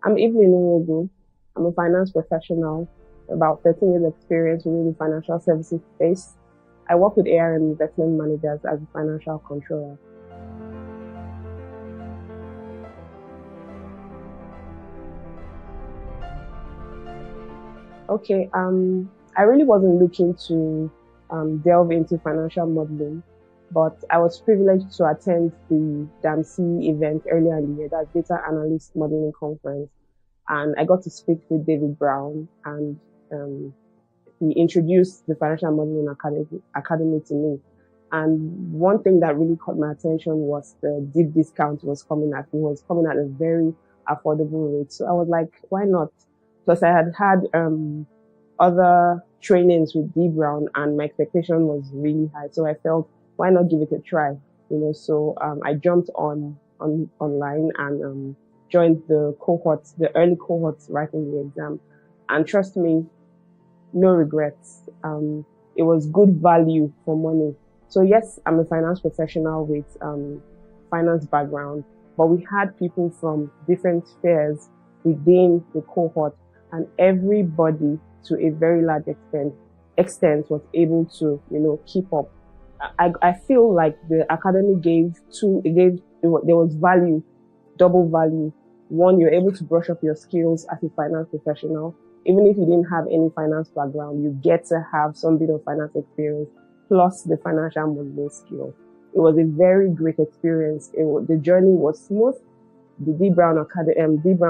I'm Evelyn Oluwasegun. I'm a finance professional, about 13 years experience within the financial services space. I work with ARM investment managers as a financial controller. Okay, I really wasn't looking to delve into financial modeling, but I was privileged to attend the DAMC event earlier in the year, that's Data Analyst Modeling Conference. And I got to speak with David Brown, and he introduced the Financial Modeling Academy to me. And one thing that really caught my attention was the deep discount was coming at. It was coming at a very affordable rate. So I was like, why not? Plus, I had other trainings with D Brown, and my expectation was really high. So I felt, why not give it a try? So I jumped online and joined the cohorts, the early cohorts writing the exam. And trust me, no regrets. It was good value for money. So yes, I'm a finance professional with finance background, but we had people from different spheres within the cohort, and everybody to a very large extent was able to, keep up. I feel like the academy there was value, double value. One, you're able to brush up your skills as a finance professional. Even if you didn't have any finance background, you get to have some bit of finance experience plus the financial modeling skill. It was a very great experience. The journey was smooth. The D Brown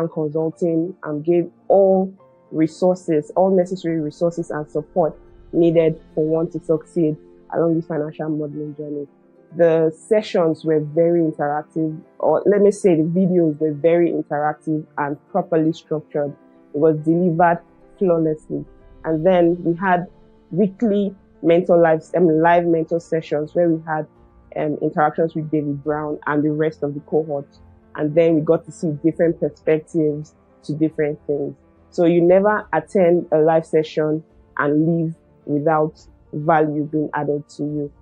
Consulting gave all necessary resources and support needed for one to succeed along this financial modeling journey. The sessions were very interactive, or let me say the videos were very interactive and properly structured. It was delivered flawlessly. And then we had weekly live mentor sessions where we had interactions with David Brown and the rest of the cohort. And then we got to see different perspectives to different things. So you never attend a live session and leave without value being added to you.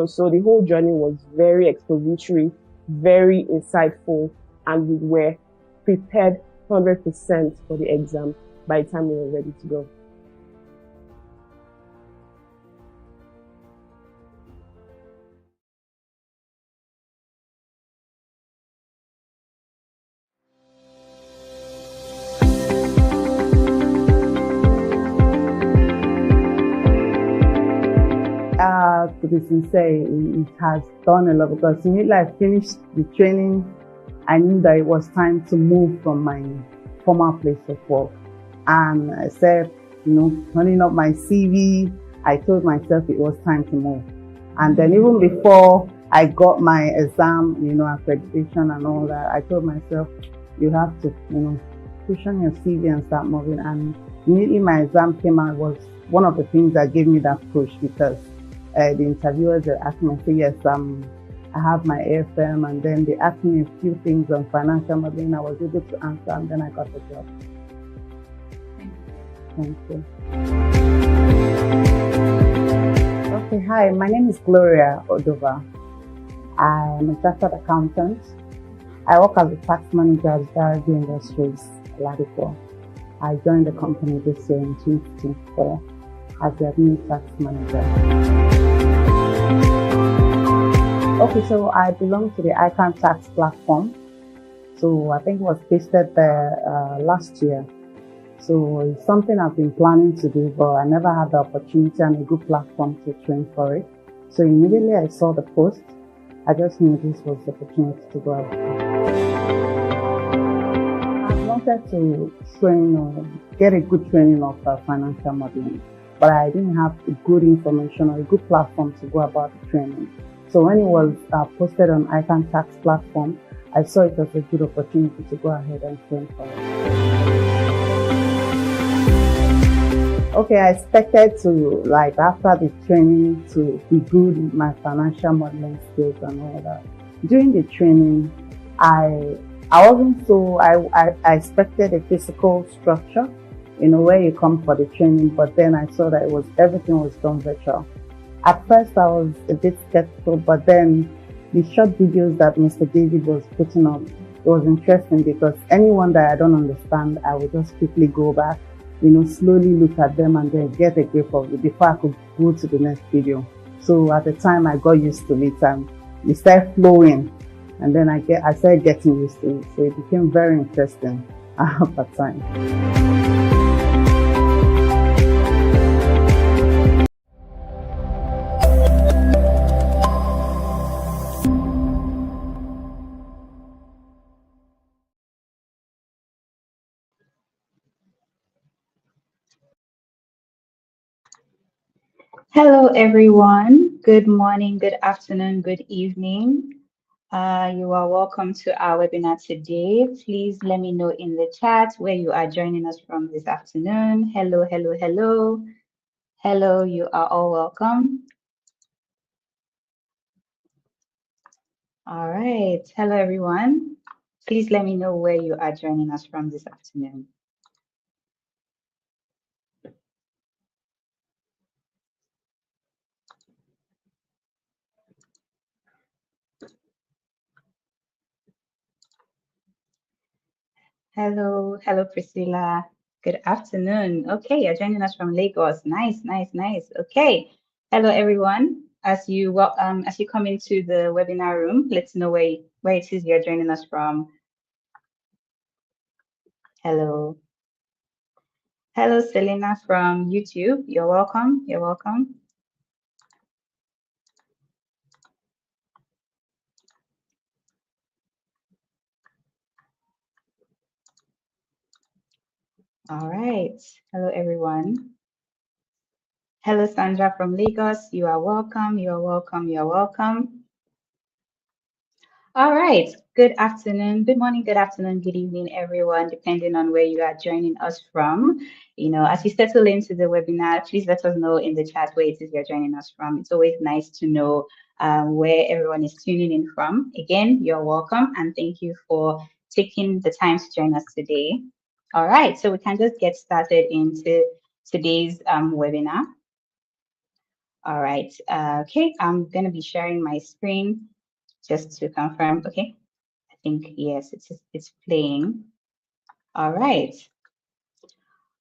So the whole journey was very expository, very insightful, and we were prepared 100% for the exam by the time we were ready to go. To be sincere, it has done a lot, because immediately I finished the training, I knew that it was time to move from my former place of work. And I said, running up my CV, I told myself it was time to move. And then even before I got my exam, accreditation and all that, I told myself, you have to, push on your CV and start moving. And immediately my exam came out was one of the things that gave me that push, because the interviewers asked me, yes, I have my AFM, and then they asked me a few things on financial modeling. I was able to answer, and then I got the job. Thank you. Okay, hi, my name is Gloria Odova. I'm a chartered accountant. I work as a tax manager at Darby Industries, Ladipo. I joined the company this year in 2024 as the admin tax manager. Okay, so I belong to the ICANN tax platform. So I think it was pasted there last year. So it's something I've been planning to do, but I never had the opportunity and a good platform to train for it. So immediately I saw the post, I just knew this was the opportunity to go out. I wanted to train or get a good training of financial modeling, but I didn't have good information or a good platform to go about the training. So when it was posted on ICANN tax platform, I saw it as a good opportunity to go ahead and train for it. Okay, I expected to, after the training, to be good in my financial modeling skills and all that. During the training, I wasn't so, I expected a physical structure, where you come for the training, but then I saw that everything was done virtual. At first, I was a bit skeptical, but then the short videos that Mr. David was putting up it was interesting because anyone that I don't understand, I would just quickly go back, slowly look at them and then get a grip of it before I could go to the next video. So at the time I got used to it and it started flowing, and then I started getting used to it. So it became very interesting at that time. Hello, everyone. Good morning, good afternoon, good evening. You are welcome to our webinar today. Please let me know in the chat where you are joining us from this afternoon. Hello, hello, hello. Hello, you are all welcome. All right. Hello, everyone. Please let me know where you are joining us from this afternoon. Hello, hello, Priscilla. Good afternoon. Okay, you're joining us from Lagos. Nice, nice, nice. Okay. Hello, everyone. As you come into the webinar room, let's know where it is you're joining us from. Hello. Hello, Selena from YouTube. You're welcome. You're welcome. All right. Hello, everyone. Hello, Sandra from Lagos. You are welcome. You are welcome. You are welcome. All right. Good afternoon, good morning, good afternoon, good evening, everyone, depending on where you are joining us from. As you settle into the webinar, please let us know in the chat where it is you're joining us from. It's always nice to know where everyone is tuning in from. Again, you're welcome, and thank you for taking the time to join us today. All right, so we can just get started into today's webinar. All right, okay, I'm going to be sharing my screen just to confirm. Okay, I think yes, it's playing. All right.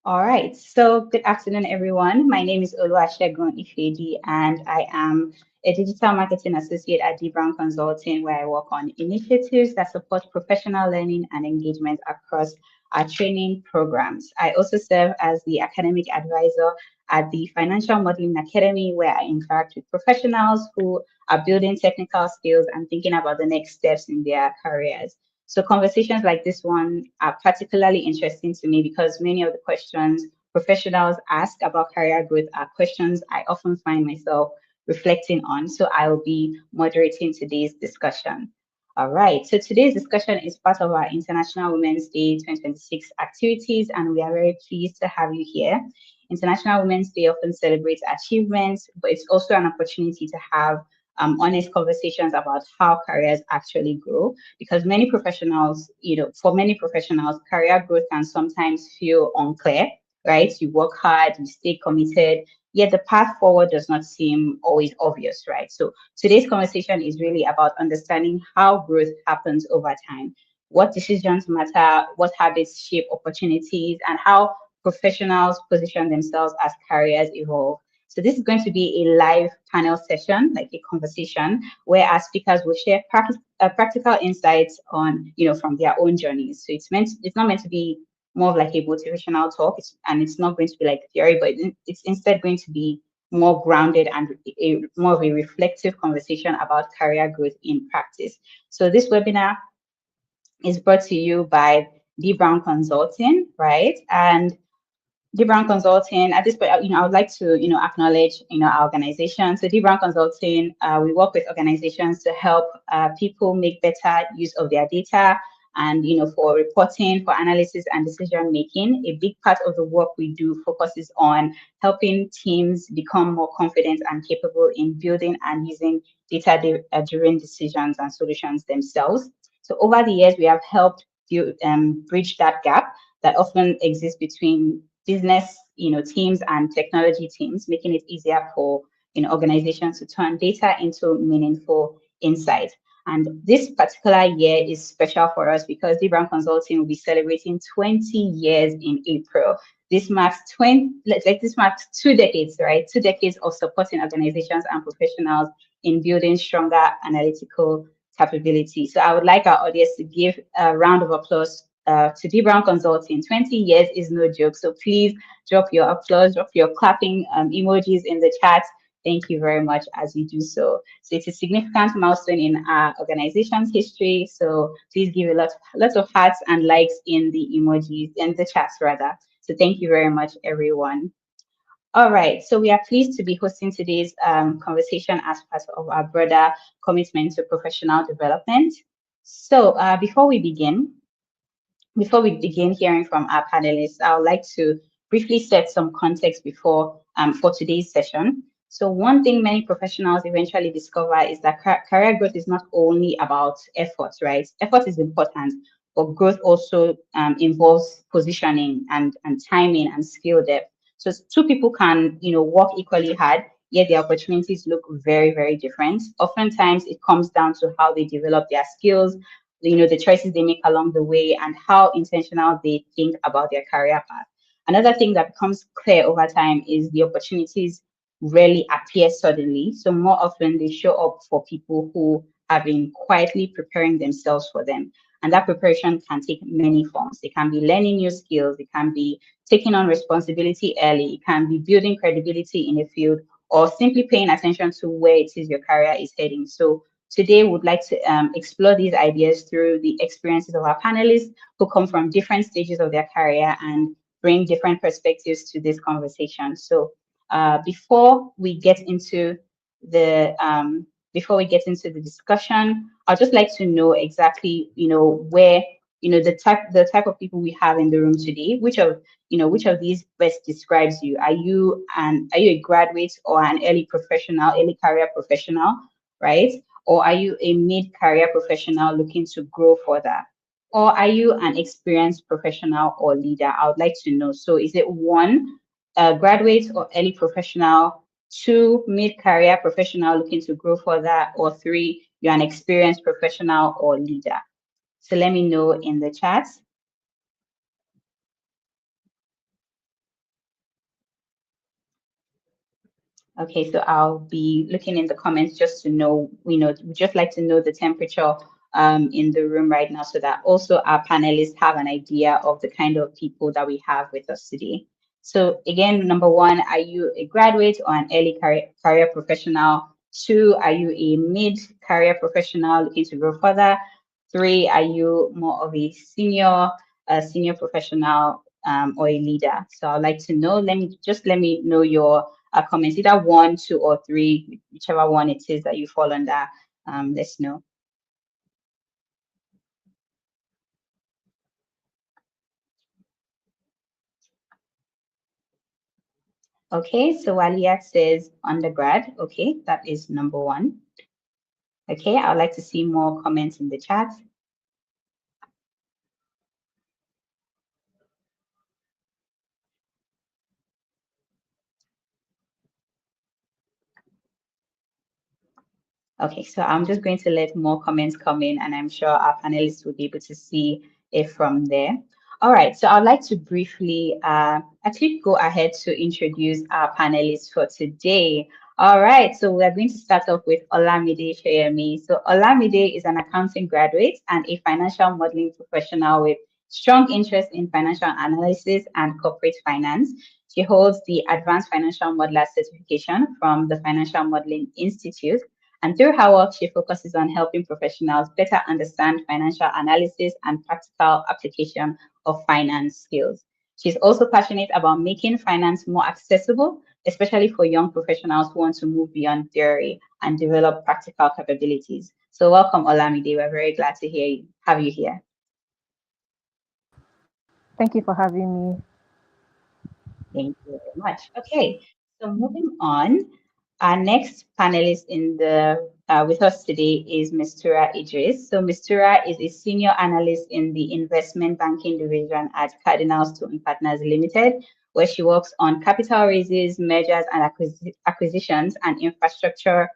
All right. So good afternoon, everyone. My name is Oluwasegun Ifedi, and I am a digital marketing associate at dbrownconsulting, Consulting, where I work on initiatives that support professional learning and engagement across our training programs. I also serve as the academic advisor at the Financial Modeling Academy, where I interact with professionals who are building technical skills and thinking about the next steps in their careers. So conversations like this one are particularly interesting to me because many of the questions professionals ask about career growth are questions I often find myself reflecting on. So I'll be moderating today's discussion. All right, so today's discussion is part of our International Women's Day 2026 activities, and we are very pleased to have you here. International Women's Day often celebrates achievements, but it's also an opportunity to have honest conversations about how careers actually grow, because many professionals, for many professionals, career growth can sometimes feel unclear, right? You work hard, you stay committed, yet the path forward does not seem always obvious, right? So today's conversation is really about understanding how growth happens over time, what decisions matter, what habits shape opportunities, and how professionals position themselves as careers evolve. So this is going to be a live panel session, like a conversation, where our speakers will share practical insights on, from their own journeys. So it's not meant to be more of like a motivational talk, and it's not going to be like theory, but it's instead going to be more grounded and more of a reflective conversation about career growth in practice. So this webinar is brought to you by D Brown Consulting, right? And D Brown Consulting, at this point, I would like to, acknowledge, our organization. So D Brown Consulting, we work with organizations to help people make better use of their data and, for reporting, for analysis and decision making. A big part of the work we do focuses on helping teams become more confident and capable in building and using data-driven decisions and solutions themselves. So over the years, we have helped you bridge that gap that often exists between business, teams and technology teams, making it easier for organizations to turn data into meaningful insight. And this particular year is special for us because D Brown Consulting will be celebrating 20 years in April. This marks 2 decades, right? 2 decades of supporting organizations and professionals in building stronger analytical capability. So I would like our audience to give a round of applause to D Brown Consulting. 20 years is no joke. So please drop your applause, drop your clapping emojis in the chat. Thank you very much as you do so. So it's a significant milestone in our organization's history. So please give a lots of hearts and likes in the emojis, in the chats rather. So thank you very much, everyone. All right, so we are pleased to be hosting today's conversation as part of our broader commitment to professional development. So before we begin hearing from our panelists, I would like to briefly set some context before for today's session. So one thing many professionals eventually discover is that career growth is not only about effort, right? Effort is important, but growth also involves positioning and timing and skill depth. So two people can, work equally hard, yet the opportunities look very, very different. Oftentimes, it comes down to how they develop their skills, the choices they make along the way, and how intentional they think about their career path. Another thing that becomes clear over time is the opportunities rarely appear suddenly. So more often they show up for people who have been quietly preparing themselves for them. And that preparation can take many forms. It can be learning new skills, it can be taking on responsibility early, it can be building credibility in a field, or simply paying attention to where it is your career is heading. So today, we'd like to explore these ideas through the experiences of our panelists who come from different stages of their career and bring different perspectives to this conversation. So before we get into the discussion, I'd just like to know exactly, where, the type of people we have in the room today. Which of these best describes you? Are you a graduate or an early career professional, right? Or are you a mid-career professional looking to grow further? Or are you an experienced professional or leader? I would like to know. So is it one, graduate or early professional, two, mid-career professional looking to grow further, or three, you're an experienced professional or leader? So let me know in the chat. Okay, so I'll be looking in the comments just to know, we just like to know the temperature in the room right now so that also our panelists have an idea of the kind of people that we have with us today. So again, number one, are you a graduate or an early career professional? Two, are you a mid-career professional looking to grow further? Three, are you more of a senior professional or a leader? So I'd like to know, let me know your comments, either one, two, or three, whichever one it is that you fall under. Let's know. Okay, so Walia says undergrad. Okay, that is number one. Okay, I'd like to see more comments in the chat. Okay, so I'm just going to let more comments come in, and I'm sure our panelists will be able to see it from there. All right, so I'd like to briefly actually go ahead to introduce our panelists for today. All right, so we're going to start off with Olamide Sheyemi. So Olamide is an accounting graduate and a financial modeling professional with strong interest in financial analysis and corporate finance. She holds the Advanced Financial Modeler certification from the Financial Modeling Institute, and through her work, she focuses on helping professionals better understand financial analysis and practical application of finance skills. She's also passionate about making finance more accessible, especially for young professionals who want to move beyond theory and develop practical capabilities. So welcome, Olamide. We're very glad to have you here. Thank you for having me. Thank you very much. Okay, so moving on, our next panelist with us today is Mistura Idris. So Mistura is a senior analyst in the investment banking division at Cardinal Stone Partners Limited, where she works on capital raises, mergers and acquisitions, and infrastructure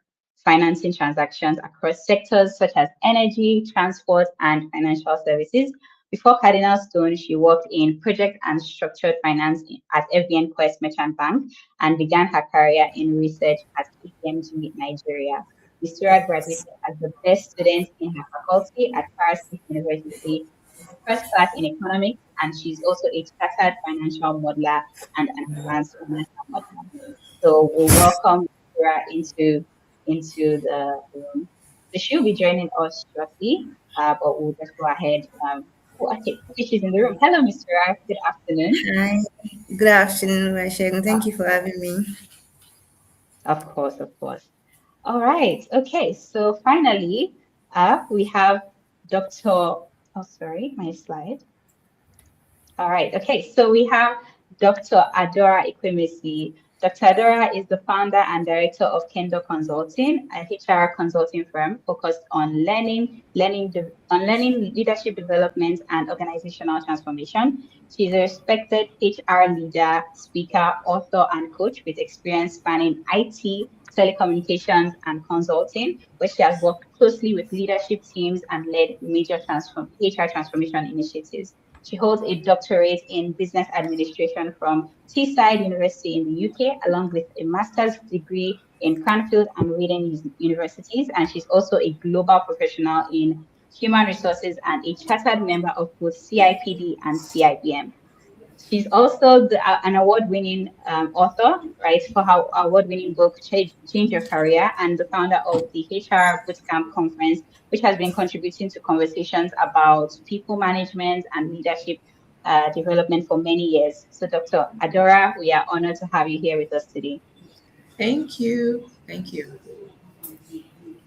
financing transactions across sectors such as energy, transport, and financial services. Before Cardinal Stone, she worked in project and structured finance at FBN Quest Merchant Bank and began her career in research at KPMG Nigeria. Mistura graduated as the best student in her faculty at Paris State University, first class in economics, and she's also a chartered financial modeler and an advanced financial modeler. So we'll welcome Mistura into the room. So she'll be joining us shortly, but we'll just go ahead. Okay, she's in the room. Hello, Mistura. Good afternoon. Hi, good afternoon, Oluwasegun. Thank you for having me. Of course, of course. All right. Okay. So finally, we have Dr. Oh, sorry, my slide. All right. Okay. So we have Dr. Adora Ekwemesi. Dr. Adora is the founder and director of Kendo Consulting, a HR consulting firm focused on learning leadership development and organizational transformation. She's a respected HR leader, speaker, author, and coach with experience spanning IT, telecommunications, and consulting, where she has worked closely with leadership teams and led major HR transformation initiatives. She holds a doctorate in business administration from Teesside University in the UK, along with a master's degree in Cranfield and Reading universities. And she's also a global professional in human resources and a chartered member of both CIPD and CIBM. She's also an award-winning author, right, for her award-winning book Change Your Career, and the founder of the HR Bootcamp Conference, which has been contributing to conversations about people management and leadership development for many years. So, Dr. Adora, we are honored to have you here with us today. Thank you. Thank you.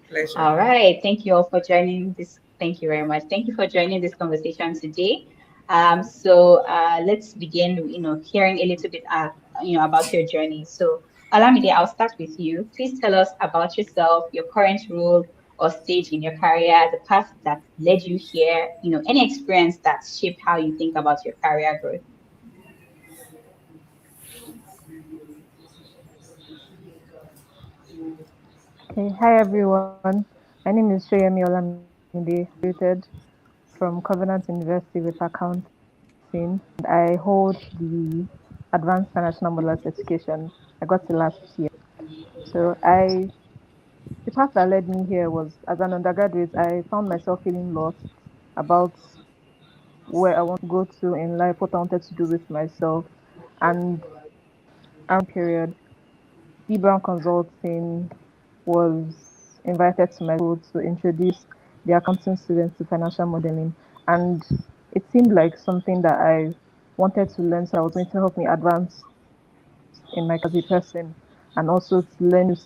Pleasure. All right. Thank you all for joining this. Thank you very much. Thank you for joining this conversation today. Let's begin, hearing a little bit, about your journey. So, Alamide, I'll start with you. Please tell us about yourself, your current role or stage in your career, the path that led you here, any experience that shaped how you think about your career growth. Okay, hi everyone. My name is Shoyemi Olamide, graduated from Covenant University with accounting, and I hold the advanced financial modeler certification. I got it last year. So the path that led me here was as an undergraduate, I found myself feeling lost about where I want to go to in life, what I wanted to do with myself, and around period, Brown Consulting was invited to my school to introduce the accounting students to financial modeling. And it seemed like something that I wanted to learn. So I was going to help me advance in my as a person and also to learn new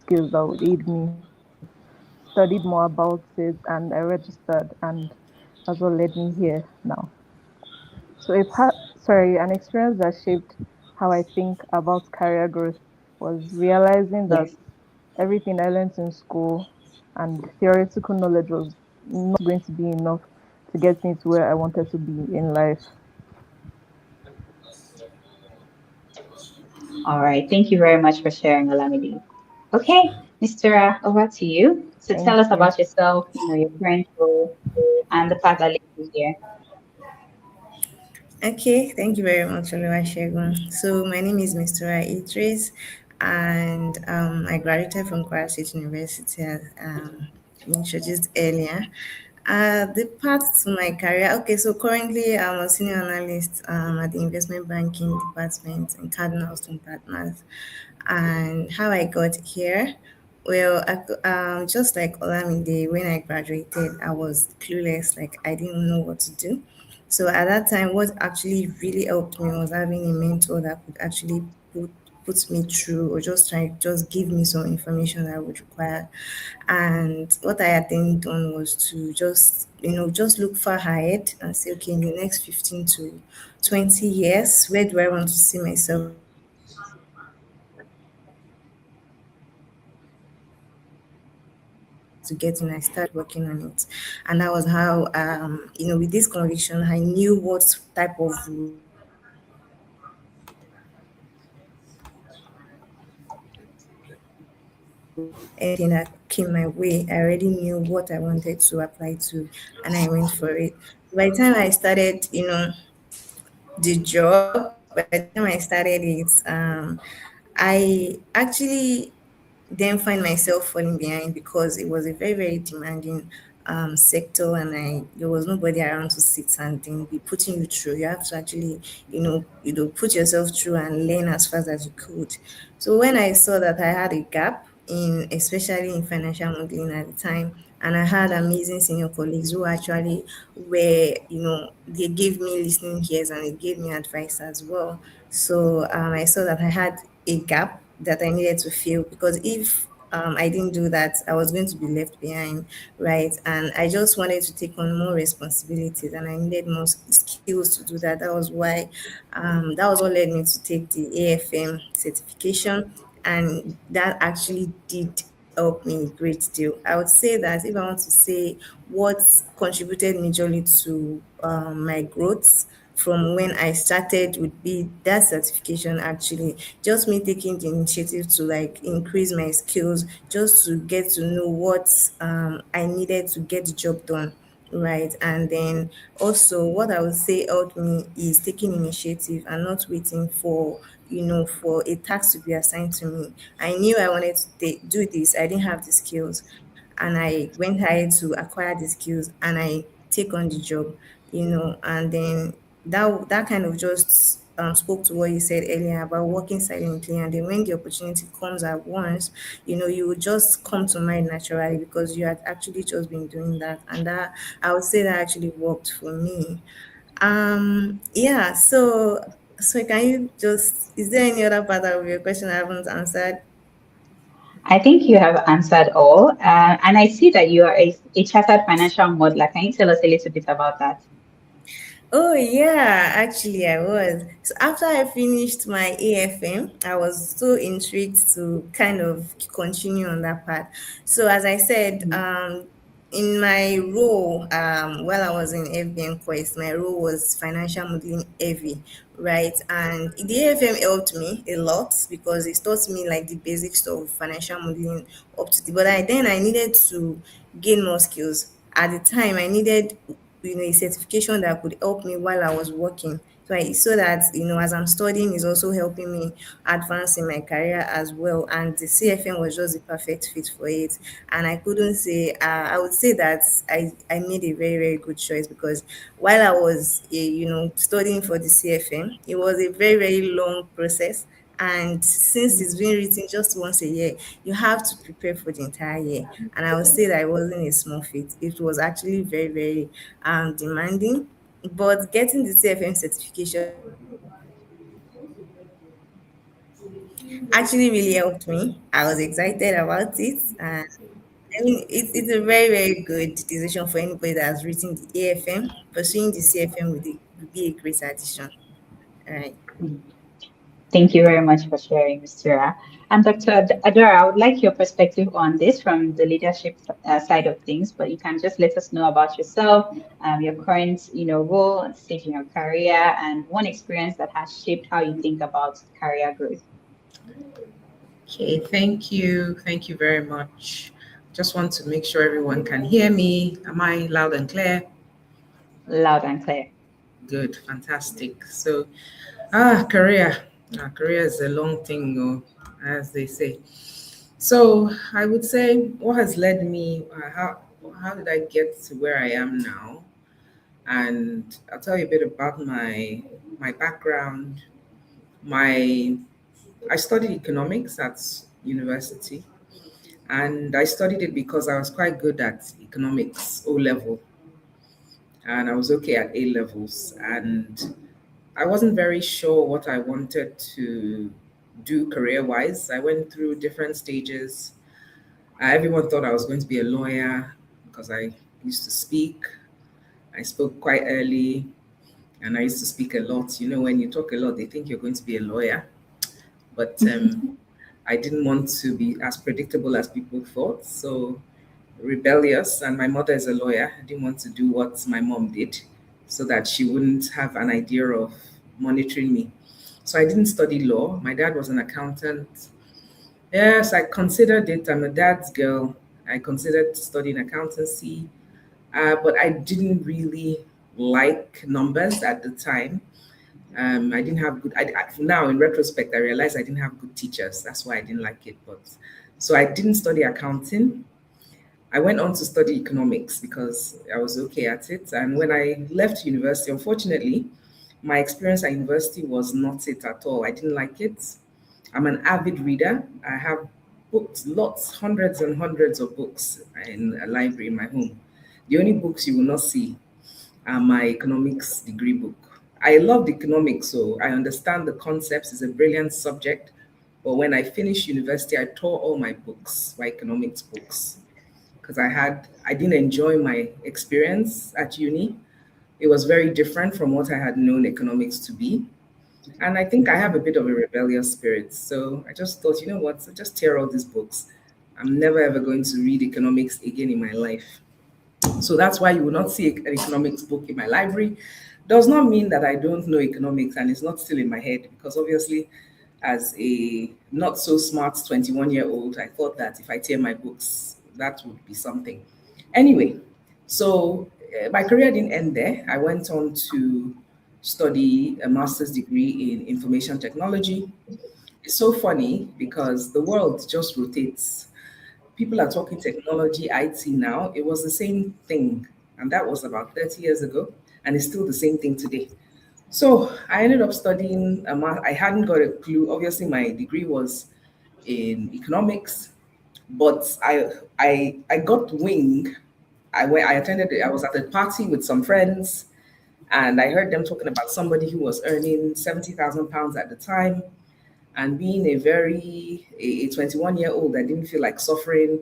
skills that would aid me. Studied more about it and I registered, and that's what led me here now. So an experience that shaped how I think about career growth was realizing that Yes. everything I learned in school and theoretical knowledge was not going to be enough to get me to where I wanted to be in life. All right. Thank you very much for sharing, Olamide. Okay, Mr. Over to you. So tell Thank us you. about yourself, your current role and the path that led you here. Okay, thank you very much, Oluwasegun. So my name is Mr. Idris, and I graduated from Kwara State University, as introduced earlier. The path to my career. Okay, so currently I'm a senior analyst at the investment banking department in Cardinal Stone Partners. And how I got here, well, just like Olamide, when I graduated, I was clueless. Like I didn't know what to do. So at that time, what actually really helped me was having a mentor that could actually put me through, or just give me some information that I would require. And what I had then done was to just look far ahead and say, okay, in the next 15 to 20 years, where do I want to see myself to get in? I started working on it. And that was how, with this conviction, I knew what type of anything that came my way, I already knew what I wanted to apply to, and I went for it. By the time I started, the job, by the time I started it, I actually then find myself falling behind because it was a very, very demanding sector, and there was nobody around to sit and then be putting you through. You have to actually, put yourself through and learn as fast as you could. So when I saw that I had a gap in, especially in financial modeling at the time, and I had amazing senior colleagues who actually were, they gave me listening ears and they gave me advice as well. So I saw that I had a gap that I needed to fill, because if I didn't do that, I was going to be left behind, right? And I just wanted to take on more responsibilities, and I needed more skills to do that. That was what led me to take the AFM certification, and that actually did help me a great deal. I would say that if I want to say what contributed majorly to my growth from when I started would be that certification, actually. Just me taking the initiative to like increase my skills, just to get to know what I needed to get the job done. Right. And then also what I would say helped me is taking initiative and not waiting for, for a task to be assigned to me. I knew I wanted to do this. I didn't have the skills, and I went ahead to acquire the skills, and I take on the job, and then that kind of just spoke to what you said earlier about working silently, and then when the opportunity comes at once, you would just come to mind naturally because you had actually just been doing that, and that, I would say, that actually worked for me. Yeah, so can you just, is there any other part of your question I haven't answered? I think you have answered all. And I see that you are a chartered financial modeler. Can you tell us a little bit about that? Oh yeah, actually I was. So after I finished my AFM, I was so intrigued to kind of continue on that path. So as I said, in my role, while I was in FBN Quest, my role was financial modeling heavy, right? And the AFM helped me a lot because it taught me like the basics of financial modeling up to the. But I needed to gain more skills. At the time, I needed a certification that could help me while I was working. So that, as I'm studying, is also helping me advance in my career as well. And the CFM was just the perfect fit for it. And I couldn't say, I would say that I made a very, very good choice, because while I was, studying for the CFM, it was a very, very long process. And since it's being written just once a year, you have to prepare for the entire year. And I would say that it wasn't a small feat. It was actually very, very demanding. But getting the CFM certification actually really helped me. I was excited about it. And I mean, it's a very, very good decision for anybody that has written the AFM. Pursuing the CFM would be a great addition. All right. Thank you very much for sharing, Mr. Ra. And Dr. Adora, I would like your perspective on this from the leadership side of things, but you can just let us know about yourself, your current, role and stage in your career, and one experience that has shaped how you think about career growth. Okay, thank you. Thank you very much. Just want to make sure everyone can hear me. Am I loud and clear? Loud and clear. Good, fantastic. So, career. Career is a long thing, as they say. So, I would say what has led me, how did I get to where I am now? And I'll tell you a bit about my background. My I studied economics at university, and I studied it because I was quite good at economics O level, and I was okay at A levels, and I wasn't very sure what I wanted to do career wise. I went through different stages. Everyone thought I was going to be a lawyer because I used to speak. I spoke quite early, and I used to speak a lot. When you talk a lot, they think you're going to be a lawyer. But I didn't want to be as predictable as people thought. So rebellious, and my mother is a lawyer. I didn't want to do what my mom did so that she wouldn't have an idea of monitoring me. So I didn't study law. My dad was an accountant, Yes, I considered it. I'm a dad's girl. I considered studying accountancy, but I didn't really like numbers at the time. I didn't have good. Now, in retrospect, I realized I didn't have good teachers. That's why I didn't like it. But so I didn't study accounting. I went on to study economics because I was okay at it. And when I left university, unfortunately, my experience at university was not it at all. I didn't like it. I'm an avid reader. I have books, lots, hundreds and hundreds of books in a library in my home. The only books you will not see are my economics degree book. I loved economics, so I understand the concepts. It's a brilliant subject. But when I finished university, I tore all my books, my economics books, because I didn't enjoy my experience at uni. It was very different from what I had known economics to be. And I think I have a bit of a rebellious spirit. So I just thought, you know what, so just tear all these books. I'm never ever going to read economics again in my life. So that's why you will not see an economics book in my library. Does not mean that I don't know economics and it's not still in my head, because obviously, as a not so smart 21-year-old, I thought that if I tear my books, that would be something. Anyway, so my career didn't end there. I went on to study a master's degree in information technology. It's so funny because the world just rotates. People are talking technology, IT now. It was the same thing. And that was about 30 years ago. And it's still the same thing today. So I ended up studying, I hadn't got a clue. Obviously, my degree was in economics, but I got wing. I attended, I was at a party with some friends, and I heard them talking about somebody who was earning £70,000 at the time. And being a 21-year-old, I didn't feel like suffering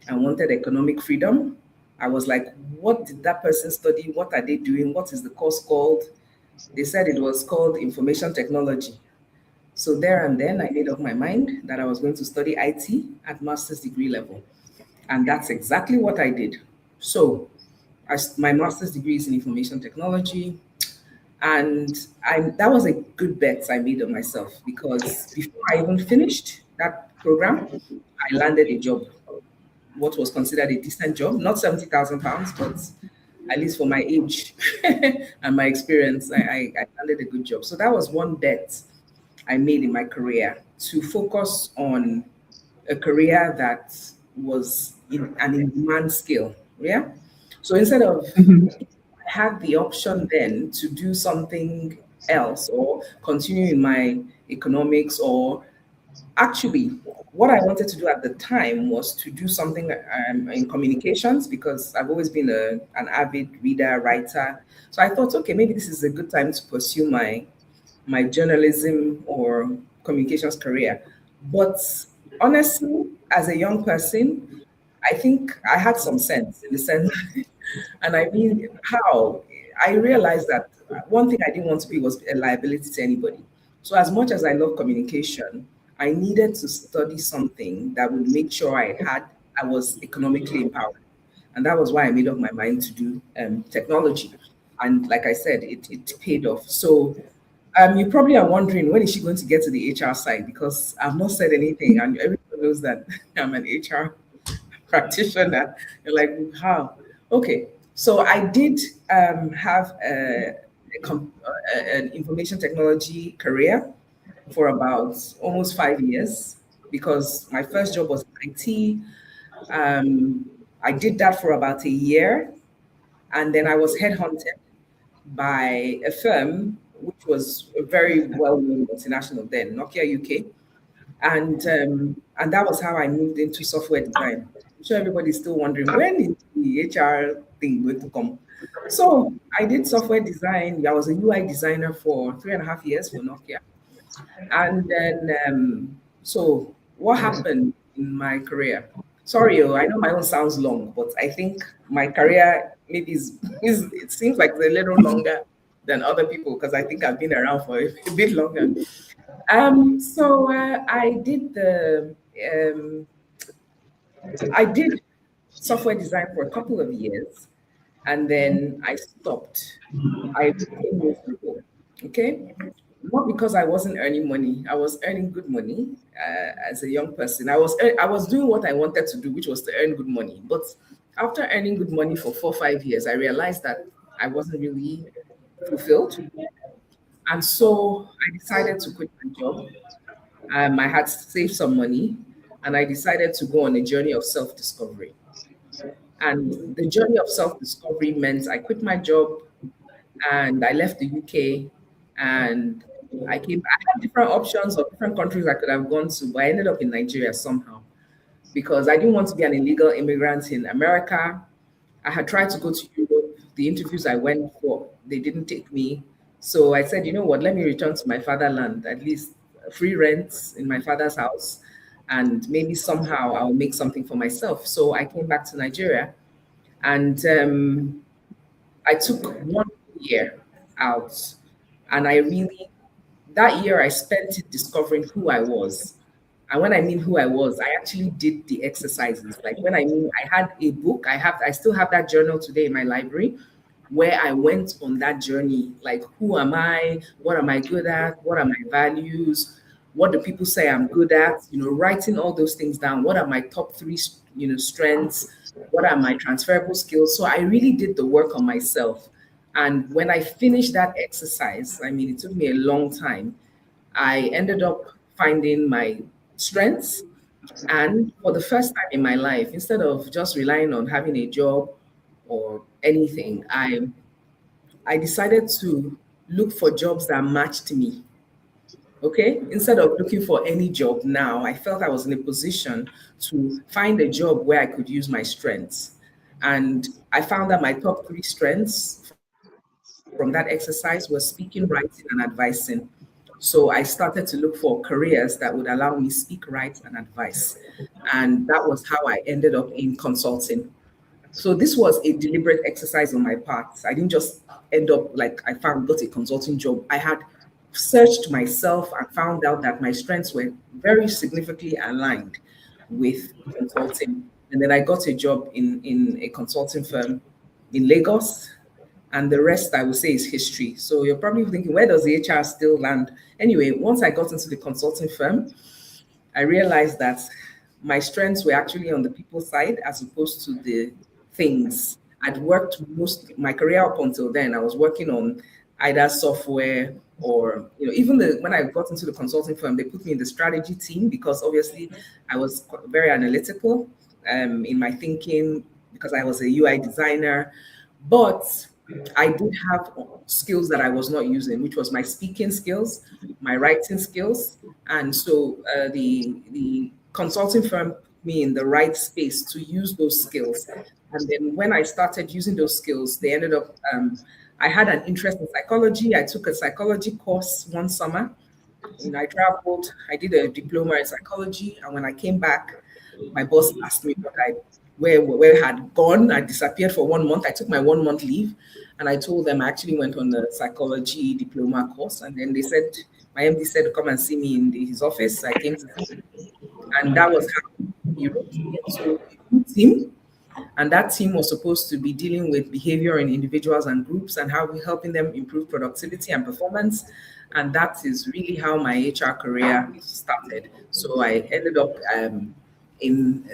and wanted economic freedom. I was like, what did that person study? What are they doing? What is the course called? They said it was called information technology. So there and then I made up my mind that I was going to study IT at master's degree level. And that's exactly what I did. So my master's degree is in information technology. And that was a good bet I made on myself, because before I even finished that program, I landed a job, what was considered a decent job, not £70,000, but at least for my age and my experience, I landed a good job. So that was one bet I made in my career, to focus on a career that was in an in-demand skill. Yeah. So instead of had the option then to do something else or continue in my economics, or actually what I wanted to do at the time was to do something in communications, because I've always been an avid reader, writer. So I thought, okay, maybe this is a good time to pursue my journalism or communications career. But honestly, as a young person, I think I had some sense, in the sense, and I mean, how I realized that one thing I didn't want to be was a liability to anybody. So, as much as I love communication, I needed to study something that would make sure I was economically empowered, and that was why I made up my mind to do technology. And like I said, it paid off. So you probably are wondering, when is she going to get to the HR side? Because I've not said anything, and everyone knows that I'm an HR practitioner. You're like, how? Okay, so I did have an information technology career for about almost 5 years, because my first job was in IT. I did that for about a year, and then I was headhunted by a firm which was a very well-known multinational then, Nokia UK, and that was how I moved into software design. I'm sure everybody's still wondering, when is the HR thing going to come? So I did software design. I was a UI designer for 3.5 years for Nokia. And then, so what happened in my career? Sorry, I know my own sounds long, but I think my career maybe is it seems like it's a little longer than other people, because I think I've been around for a bit longer. Um, I did software design for a couple of years, and then I stopped. I became miserable. Okay. not because I wasn't earning money. I was earning good money as a young person. I was doing what I wanted to do, which was to earn good money. But after earning good money for 4 or 5 years, I realized that I wasn't really fulfilled, and so I decided to quit my job. I had saved some money, and I decided to go on a journey of self-discovery. And the journey of self-discovery meant I quit my job and I left the UK, and I had different options of different countries I could have gone to, but I ended up in Nigeria somehow because I didn't want to be an illegal immigrant in America. I had tried to go to Europe. The interviews I went for, they didn't take me. So I said, you know what, let me return to my fatherland, at least free rent in my father's house, and maybe somehow I'll make something for myself. So I came back to Nigeria, and I took 1 year out, and I really, that year I spent it discovering who I was. And when I mean who I was, I actually did the exercises. Like when I mean I had a book, I still have that journal today in my library where I went on that journey. Like who am I? What am I good at? What are my values? What do people say I'm good at? Writing all those things down. What are my top three, strengths? What are my transferable skills? So I really did the work on myself. And when I finished that exercise, I mean, it took me a long time. I ended up finding my strengths. And for the first time in my life, instead of just relying on having a job or anything, I decided to look for jobs that matched me. Okay. Instead of looking for any job now, I felt I was in a position to find a job where I could use my strengths. And I found that my top three strengths from that exercise were speaking, writing, and advising. So I started to look for careers that would allow me speak, write, and advice. And that was how I ended up in consulting. So this was a deliberate exercise on my part. I didn't just end up like I found got a consulting job. I had searched myself and found out that my strengths were very significantly aligned with consulting. And then I got a job in a consulting firm in Lagos. And the rest I would say is history. So you're probably thinking, where does the HR still land? Anyway, once I got into the consulting firm, I realized that my strengths were actually on the people side as opposed to the things. I'd worked most my career up until then. I was working on either software or even when I got into the consulting firm, they put me in the strategy team because obviously I was very analytical in my thinking because I was a UI designer, but I did have skills that I was not using, which was my speaking skills, my writing skills, and so the consulting firm put me in the right space to use those skills. And then when I started using those skills, they ended up. I had an interest in psychology. I took a psychology course one summer. I traveled. I did a diploma in psychology, and when I came back, my boss asked me where I had gone. I disappeared for 1 month. I took my 1 month leave, and I told them I actually went on the psychology diploma course. And then they said, my MD said, come and see me in his office. I came to see him, and that was how he wrote me into a new team. And that team was supposed to be dealing with behavior in individuals and groups and how we're helping them improve productivity and performance. And that is really how my HR career started. So I ended up in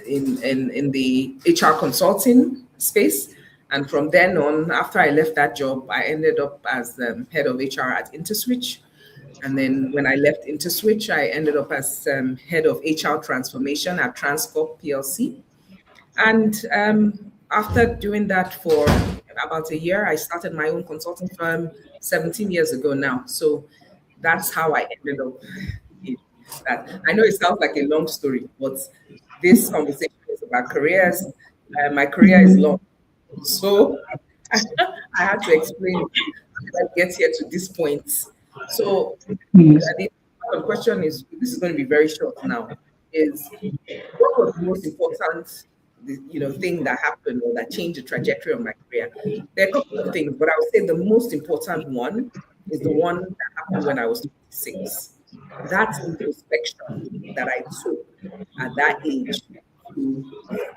the HR consulting space. And from then on, after I left that job, I ended up as head of HR at InterSwitch. And then when I left InterSwitch, I ended up as head of HR transformation at Transcorp PLC. And after doing that for about a year, I started my own consulting firm 17 years ago now. So that's how I ended up in that. I know it sounds like a long story, but this conversation is about careers. My career is long. So I had to explain how did I get here to this point. So the question is, this is going to be very short now, is what was the most important thing that happened or that changed the trajectory of my career? There are a couple of things, but I would say the most important one is the one that happened when I was 26. That introspection that I took at that age to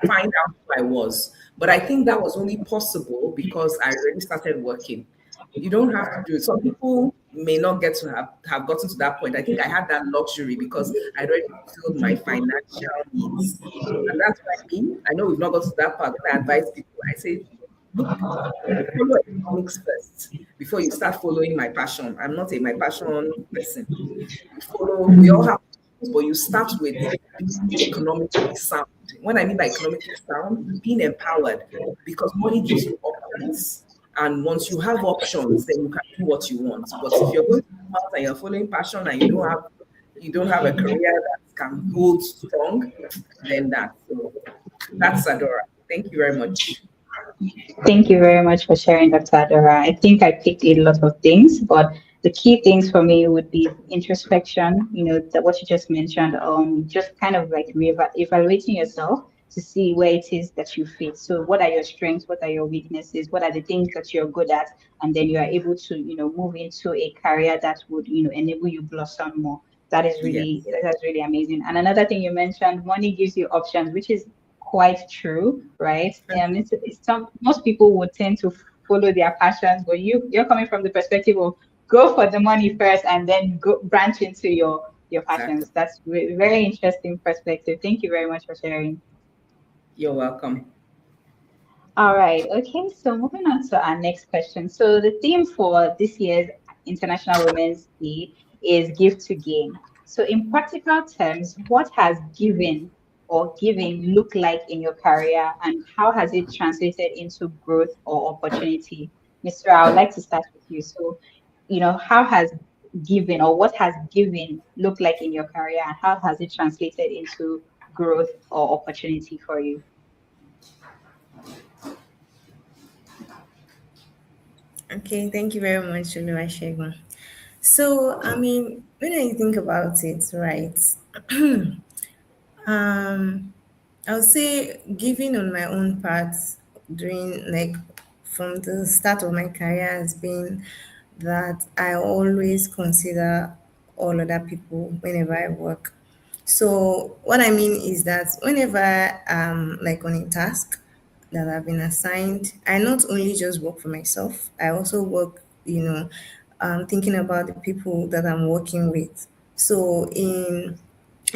find out who I was. But I think that was only possible because I already started working. You don't have to do it. Some people may not get to have gotten to that point. I think I had that luxury because I'd already fulfilled my financial needs. And that's what I mean. I know we've not got to that part. When I advise people, I say, look, follow economics first before you start following my passion. I'm not a my passion person. We all have, but you start with being economically sound. When I mean by economically sound, being empowered, because money gives you options. And once you have options, then you can do what you want. But if you're going to come out and you're following passion and you don't have a career that can hold strong, then that's Adora. Thank you very much. Thank you very much for sharing, Dr. Adora. I think I picked a lot of things, but the key things for me would be introspection, that what you just mentioned, just kind of like evaluating yourself to see where it is that you fit. So what are your strengths? What are your weaknesses? What are the things that you're good at? And then you are able to, move into a career that would, enable you blossom more. Yes, That's really amazing. And another thing you mentioned, money gives you options, which is quite true, right? It's most people would tend to follow their passions, but you're coming from the perspective of go for the money first and then go branch into your exactly. passions. That's very interesting perspective. Thank you very much for sharing. You're welcome. All right. Okay. So moving on to our next question. So the theme for this year's International Women's Day is give to gain. So in practical terms, what has given or giving look like in your career and how has it translated into growth or opportunity? Mr. I would like to start with you. So, how has giving or what has giving look like in your career and how has it translated into growth or opportunity for you? Okay, thank you very much, Oluwasegun. So, I mean, when I think about it, right, um, I would say giving on my own part during like from the start of my career has been that I always consider all other people whenever I work. So what I mean is that whenever I'm like on a task that I've been assigned, I not only just work for myself, I also work, thinking about the people that I'm working with. So in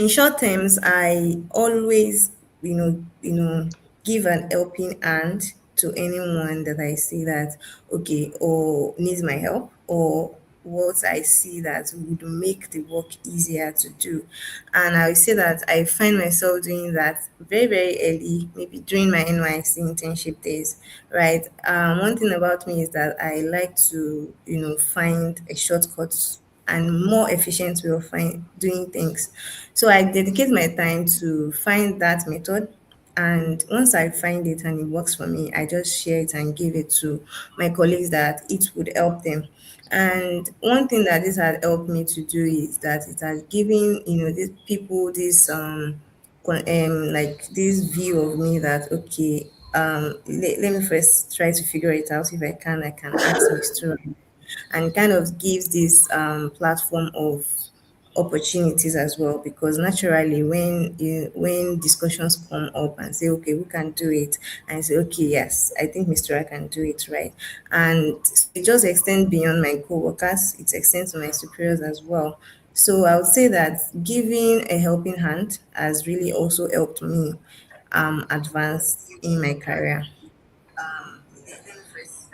short terms, I always, give an helping hand to anyone that I see that okay or needs my help or what I see that would make the work easier to do. And I would say that I find myself doing that very, very early, maybe during my NYC internship days, right? One thing about me is that I like to, find a shortcut and more efficient way of doing things. So I dedicate my time to find that method. And once I find it and it works for me, I just share it and give it to my colleagues that it would help them. And one thing that this has helped me to do is that it has given, these people this like this view of me that okay, let me first try to figure it out. If I can ask Mr. And kind of gives this platform of opportunities as well because naturally when discussions come up and say okay who can do it and say okay yes I think Mr. I can do it right and so it just extends beyond my co-workers, it extends to my superiors as well. So I would say that giving a helping hand has really also helped me advance in my career.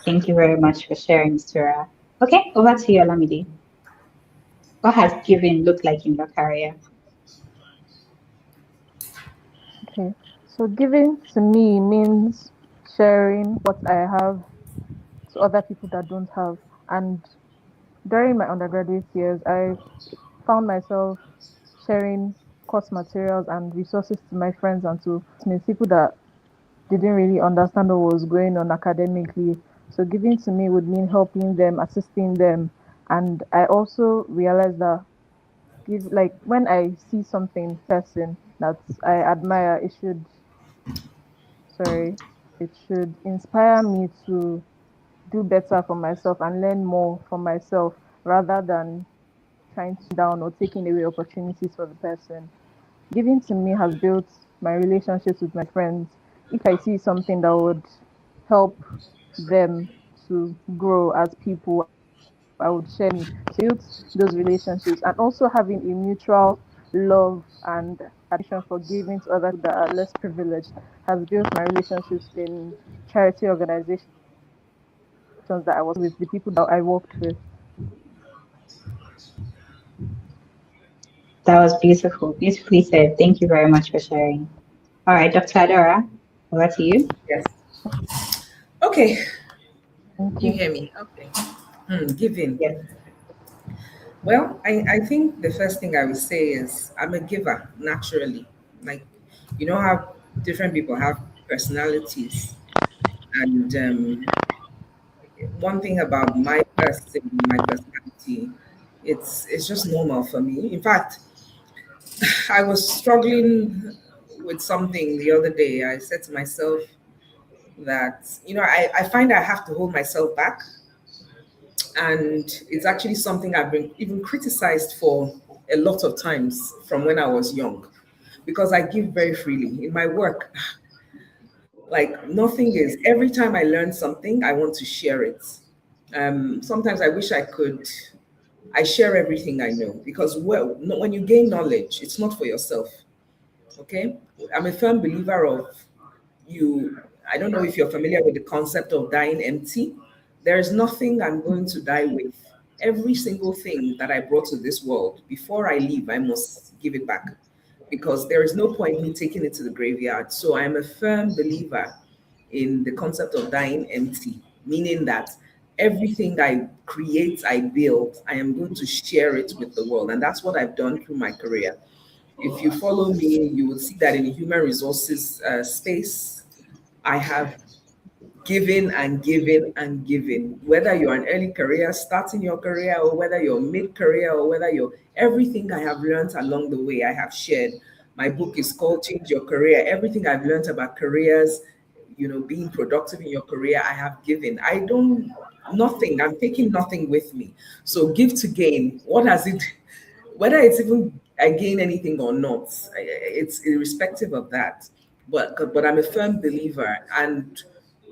Thank you very much for sharing, Mr. Okay, over to you, Olamide. What has giving looked like in your career? Okay. So giving to me means sharing what I have to other people that don't have. And during my undergraduate years, I found myself sharing course materials and resources to my friends and to classmates, people that didn't really understand what was going on academically. So giving to me would mean helping them, assisting them. And I also realized that give like when I see something person that I admire, sorry, it should inspire me to do better for myself and learn more for myself rather than trying to down or taking away opportunities for the person. Giving to me has built my relationships with my friends. If I see something that would help them to grow as people I would share me to build those relationships, and also having a mutual love and admiration for giving to others that are less privileged has built my relationships in charity organizations that I was with, the people that I worked with. That was beautiful, beautifully said. Thank you very much for sharing. All right, Dr. Adora, over to you. Yes. Okay. Thank You you. hear me? Okay. Giving. Yes. Well, I think the first thing I would say is I'm a giver naturally. Like, you know how different people have personalities. And one thing about my personality, it's just normal for me. In fact, I was struggling with something the other day. I said to myself that, I find I have to hold myself back. And it's actually something I've been even criticized for a lot of times from when I was young, because I give very freely in my work. Like, nothing is, every time I learn something, I want to share it. Sometimes I wish I share everything I know, because when you gain knowledge, it's not for yourself. Okay. I'm a firm believer of you. I don't know if you're familiar with the concept of dying empty. There is nothing I'm going to die with. Every single thing that I brought to this world, before I leave, I must give it back, because there is no point me taking it to the graveyard. So I'm a firm believer in the concept of dying empty, meaning that everything I create, I build, I am going to share it with the world. And that's what I've done through my career. If you follow me, you will see that in the human resources space, I have giving and giving and giving. Whether you're an early career, starting your career, or whether you're mid career, or whether you're everything I have learned along the way, I have shared. My book is called Change Your Career. Everything I've learned about careers, being productive in your career, I have given. I don't, nothing, I'm taking nothing with me. So, give to gain. What has it, whether it's even I gain anything or not, it's irrespective of that. But I'm a firm believer, and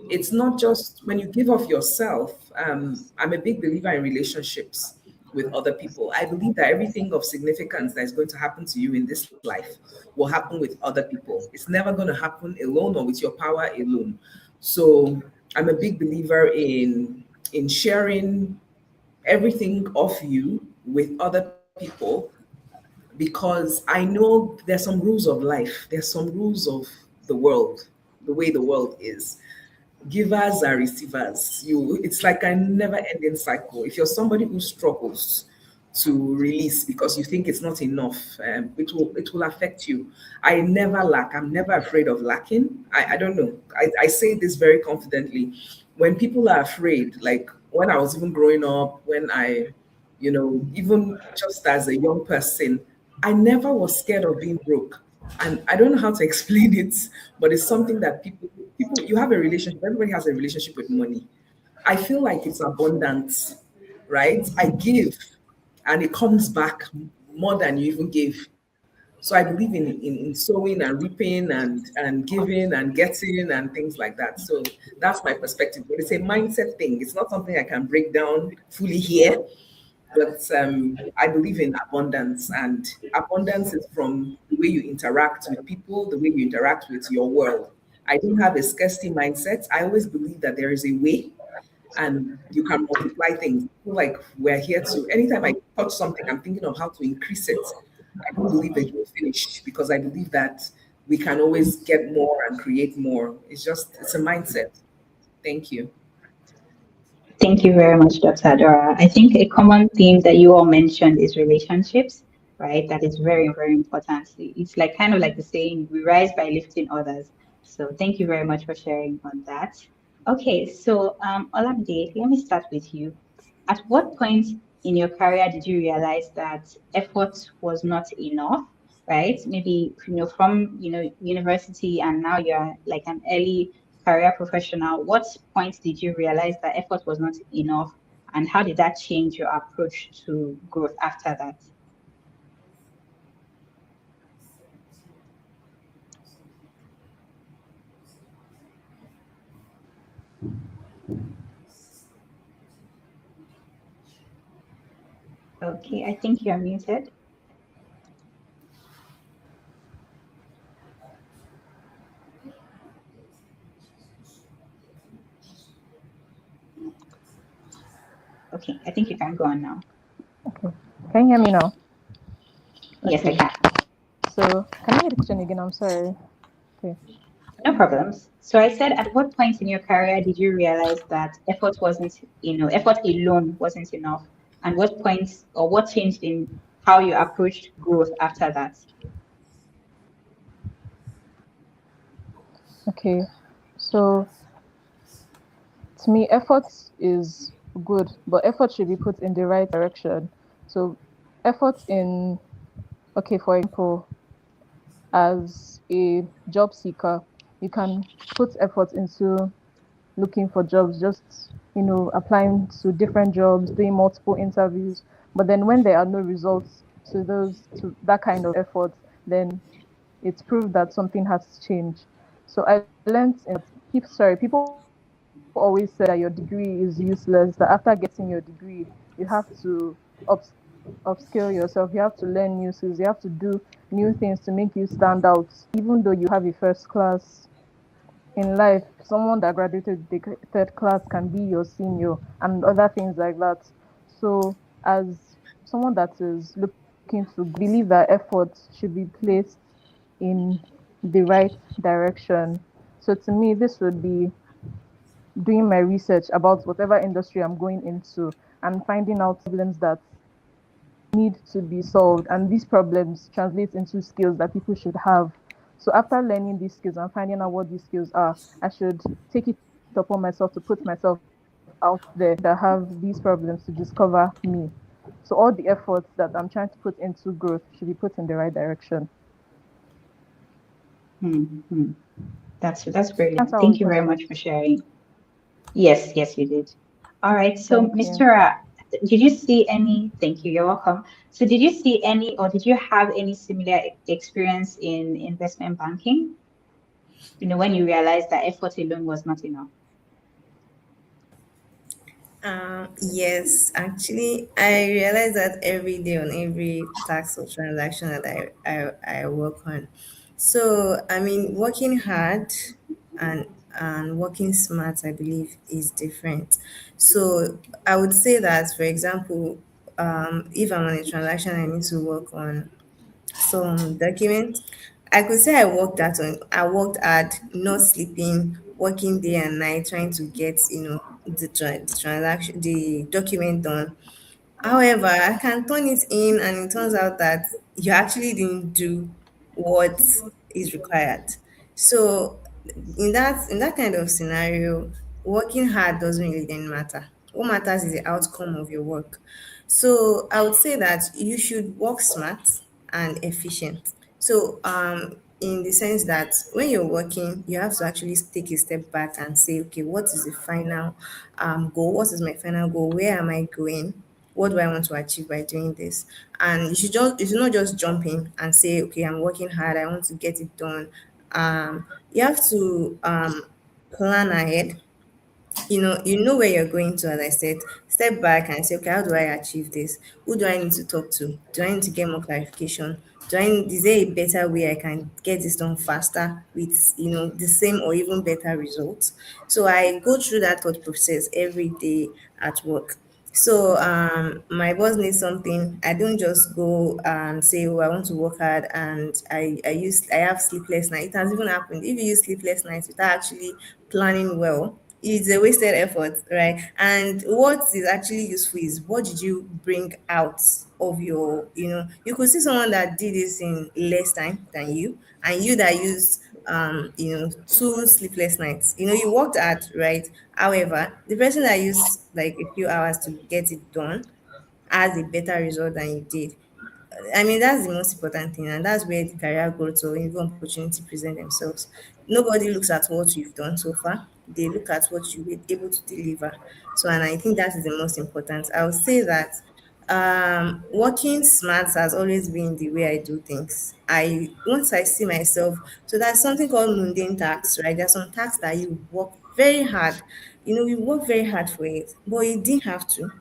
it's not just when you give of yourself. I'm a big believer in relationships with other people. I believe that everything of significance that is going to happen to you in this life will happen with other people. It's never going to happen alone or with your power alone. So I'm a big believer in sharing everything of you with other people, because I know there's some rules of life, there's some rules of the world, the way the world is. Givers are receivers. It's like a never ending cycle. If you're somebody who struggles to release because you think it's not enough, it will affect you. I never lack. I'm never afraid of lacking. I don't know. I say this very confidently. When people are afraid, like when I was even growing up, when even just as a young person, I never was scared of being broke. And I don't know how to explain it, but it's something that people you have a relationship, everybody has a relationship with money. I feel like it's abundant, right? I give and it comes back more than you even gave. So I believe in sowing and reaping and giving and getting and things like that. So that's my perspective. But it's a mindset thing. It's not something I can break down fully here, but I believe in abundance, and abundance is from the way you interact with people, the way you interact with your world. I don't have a scarcity mindset. I always believe that there is a way, and you can multiply things. I feel like we're here to, anytime I touch something, I'm thinking of how to increase it. I don't believe that you're finished, because I believe that we can always get more and create more. It's a mindset. Thank you. Thank you very much, Dr. Adora. I think a common theme that you all mentioned is relationships, right? That is very, very important. It's like kind of like the saying, we rise by lifting others. So thank you very much for sharing on that. Okay, so Olamide, let me start with you. At what point in your career did you realize that effort was not enough, right? Maybe, from, university, and now you're like an early career professional. What point did you realize that effort was not enough, and how did that change your approach to growth after that? Okay, I think you're muted. Okay, I think you can go on now. Okay. Can you hear me now? Yes, I Okay. can. So can you hear the question again? I'm sorry. Okay. No problems. So I said, at what point in your career did you realize that effort wasn't, effort alone wasn't enough? And what points or what changed in how you approached growth after that? Okay. So to me, effort is good, but effort should be put in the right direction. So effort in, okay, for example, as a job seeker, you can put effort into looking for jobs, just applying to different jobs, doing multiple interviews. But then when there are no results to that kind of effort, then it's proved that something has changed. So I learned in people always say that your degree is useless, that after getting your degree, you have to ups, upskill yourself, you have to learn new skills, you have to do new things to make you stand out. Even though you have a first class in life, someone that graduated the third class can be your senior and other things like that. So, as someone that is looking to believe that effort should be placed in the right direction. So, to me, this would be doing my research about whatever industry I'm going into and finding out problems that need to be solved. And these problems translate into skills that people should have. So after learning these skills and finding out what these skills are, I should take it upon myself to put myself out there that have these problems to discover me. So all the efforts that I'm trying to put into growth should be put in the right direction. Hmm. That's brilliant. Answer all the Thank you very much for questions. sharing. Yes, yes, you did. All right. So, Thank you. Mr. Did you see any? Thank you. You're welcome. So, did you see any, or did you have any similar experience in investment banking? When you realized that effort alone was not enough. Yes, actually, I realize that every day on every task or transaction that I work on. So, I mean, working hard and working smart, I believe, is different. So, I would say that, for example, if I'm on a transaction, I need to work on some document. I could say I worked hard, not sleeping, working day and night, trying to get, the transaction, the document done. However, I can turn it in and it turns out that you actually didn't do what is required. So in that kind of scenario, working hard doesn't really then matter. What matters is the outcome of your work. So I would say that you should work smart and efficient. So in the sense that when you're working, you have to actually take a step back and say, okay, what is the final goal? What is my final goal? Where am I going? What do I want to achieve by doing this? And you should not just jump in and say, okay, I'm working hard, I want to get it done. You have to plan ahead. You know where you're going to, as I said. Step back and say, okay, how do I achieve this? Who do I need to talk to? Do I need to get more clarification? Is there a better way I can get this done faster with the same or even better results? So I go through that thought process every day at work. So my boss needs something. I don't just go and say, "Oh, I want to work hard," and I have sleepless nights. It has even happened. If you use sleepless nights without actually planning well, it's a wasted effort, right? And what is actually useful is, what did you bring out of you could see someone that did this in less time than you, and you that used 2 sleepless nights. You worked hard, right? However, the person that used like a few hours to get it done has a better result than you did. I mean, that's the most important thing, and that's where the career growth or even opportunity present themselves. Nobody looks at what you've done so far; they look at what you were able to deliver. So, and I think that is the most important. I would say that working smart has always been the way I do things. I Once I see myself, so there's something called mundane tasks, right? There's some tasks that you work very hard. You work very hard for it, but you didn't have to.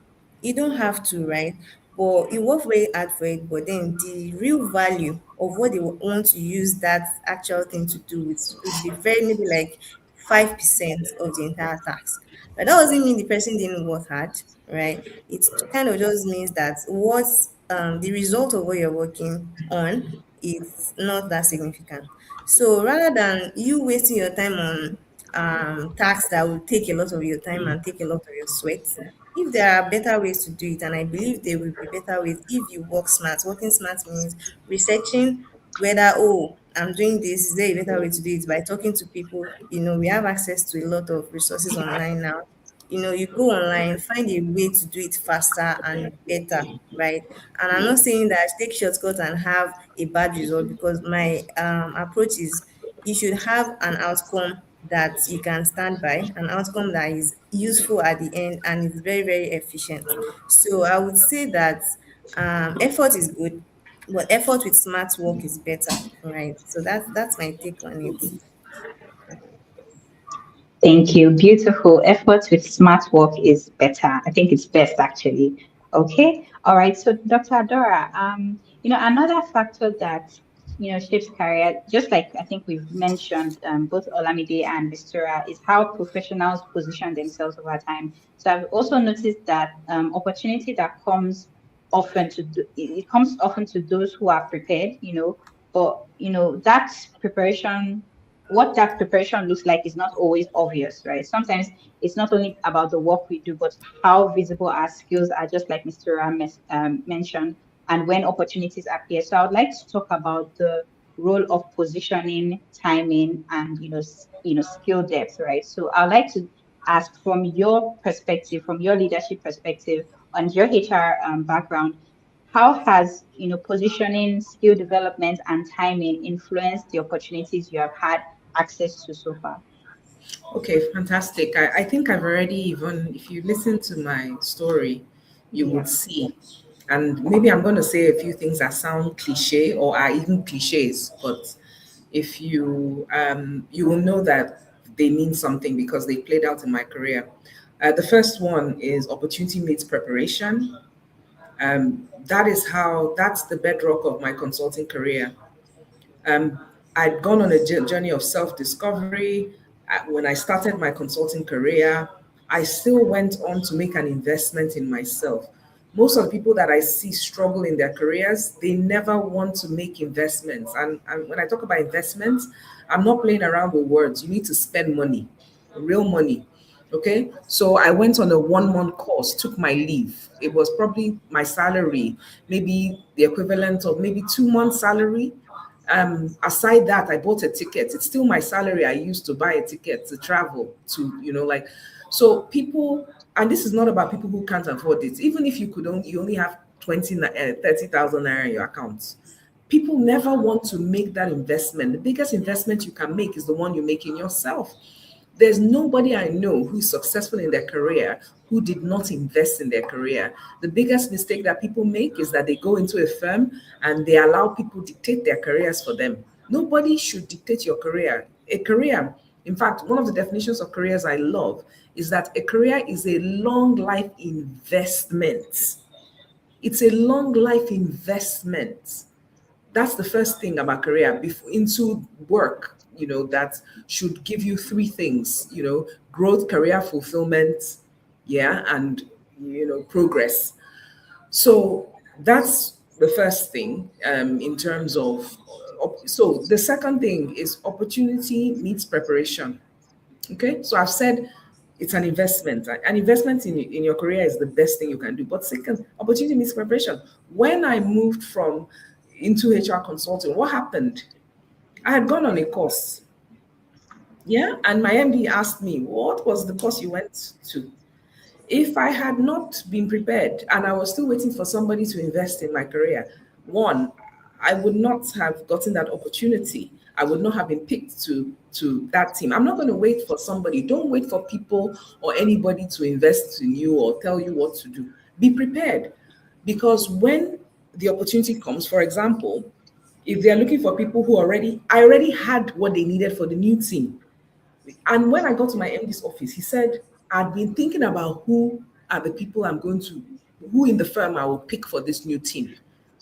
You don't have to, right? but you work very hard for it, but then the real value of what they want to use that actual thing to do is would be very maybe like 5% of the entire task. But that doesn't mean the person didn't work hard, right? It kind of just means that what's the result of what you're working on is not that significant. So rather than you wasting your time on tasks that will take a lot of your time and take a lot of your sweat, if there are better ways to do it, and I believe there will be better ways if you work smart. Working smart means researching whether, oh, I'm doing this, is there a better way to do it by talking to people? We have access to a lot of resources online now. You go online, find a way to do it faster and better, right? And I'm not saying that take shortcuts and have a bad result, because my approach is you should have an outcome that you can stand by, an outcome that is useful at the end and is very, very efficient. So I would say that effort is good, but effort with smart work is better, right? So that's my take on it. Thank you. Beautiful. Efforts with smart work is better. I think it's best actually. Okay. All right. So Dr. Adora, another factor that shapes career, just like I think we've mentioned, both Olamide and Mistura, is how professionals position themselves over time. So I've also noticed that opportunity that comes often it comes often to those who are prepared, but that preparation what that preparation looks like is not always obvious, right? Sometimes it's not only about the work we do, but how visible our skills are, just like Mr. Ram mentioned, and when opportunities appear. So I would like to talk about the role of positioning, timing, and skill depth, right? So I'd like to ask from your perspective, from your leadership perspective, and your HR background, how has positioning, skill development, and timing influenced the opportunities you have had access to so far? Okay, fantastic. I think I've already, even if you listen to my story, you Yeah. would see. And maybe I'm going to say a few things that sound cliche or are even cliches, but if you will know that they mean something because they played out in my career. The first one is opportunity meets preparation. That's the bedrock of my consulting career. Um, I'd gone on a journey of self discovery. When I started my consulting career, I still went on to make an investment in myself. Most of the people that I see struggle in their careers, they never want to make investments. And when I talk about investments, I'm not playing around with words. You need to spend money, real money. Okay. So I went on a 1 month course, took my leave. It was probably my salary, maybe the equivalent of maybe 2 months' salary. Aside that, I bought a ticket. It's still my salary I used to buy a ticket to travel to, like, so people, and this is not about people who can't afford it. Even if you only have 30,000 naira in your account, people never want to make that investment. The biggest investment you can make is the one you make in yourself. There's nobody I know who's successful in their career who did not invest in their career. The biggest mistake that people make is that they go into a firm and they allow people dictate their careers for them. Nobody should dictate your career. A career, in fact, one of the definitions of careers I love is that a career is a long life investment. It's a long life investment. That's the first thing about career into work, that should give you three things, growth, career fulfillment, yeah, and progress. So that's the first thing, in terms of so the second thing is opportunity meets preparation. Okay, so I've said it's an investment. An investment in your career is the best thing you can do. But second, opportunity means preparation. When I moved from into HR consulting, what happened? I had gone on a course. Yeah. And my MD asked me, what was the course you went to? If I had not been prepared and I was still waiting for somebody to invest in my career, one, I would not have gotten that opportunity. I would not have been picked to that team. I'm not going to wait for somebody. Don't wait for people or anybody to invest in you or tell you what to do. Be prepared, because when the opportunity comes, for example, if they're looking for people I already had what they needed for the new team. And when I got to my MD's office, he said, I'd been thinking about who are the people I'm going to who in the firm I will pick for this new team.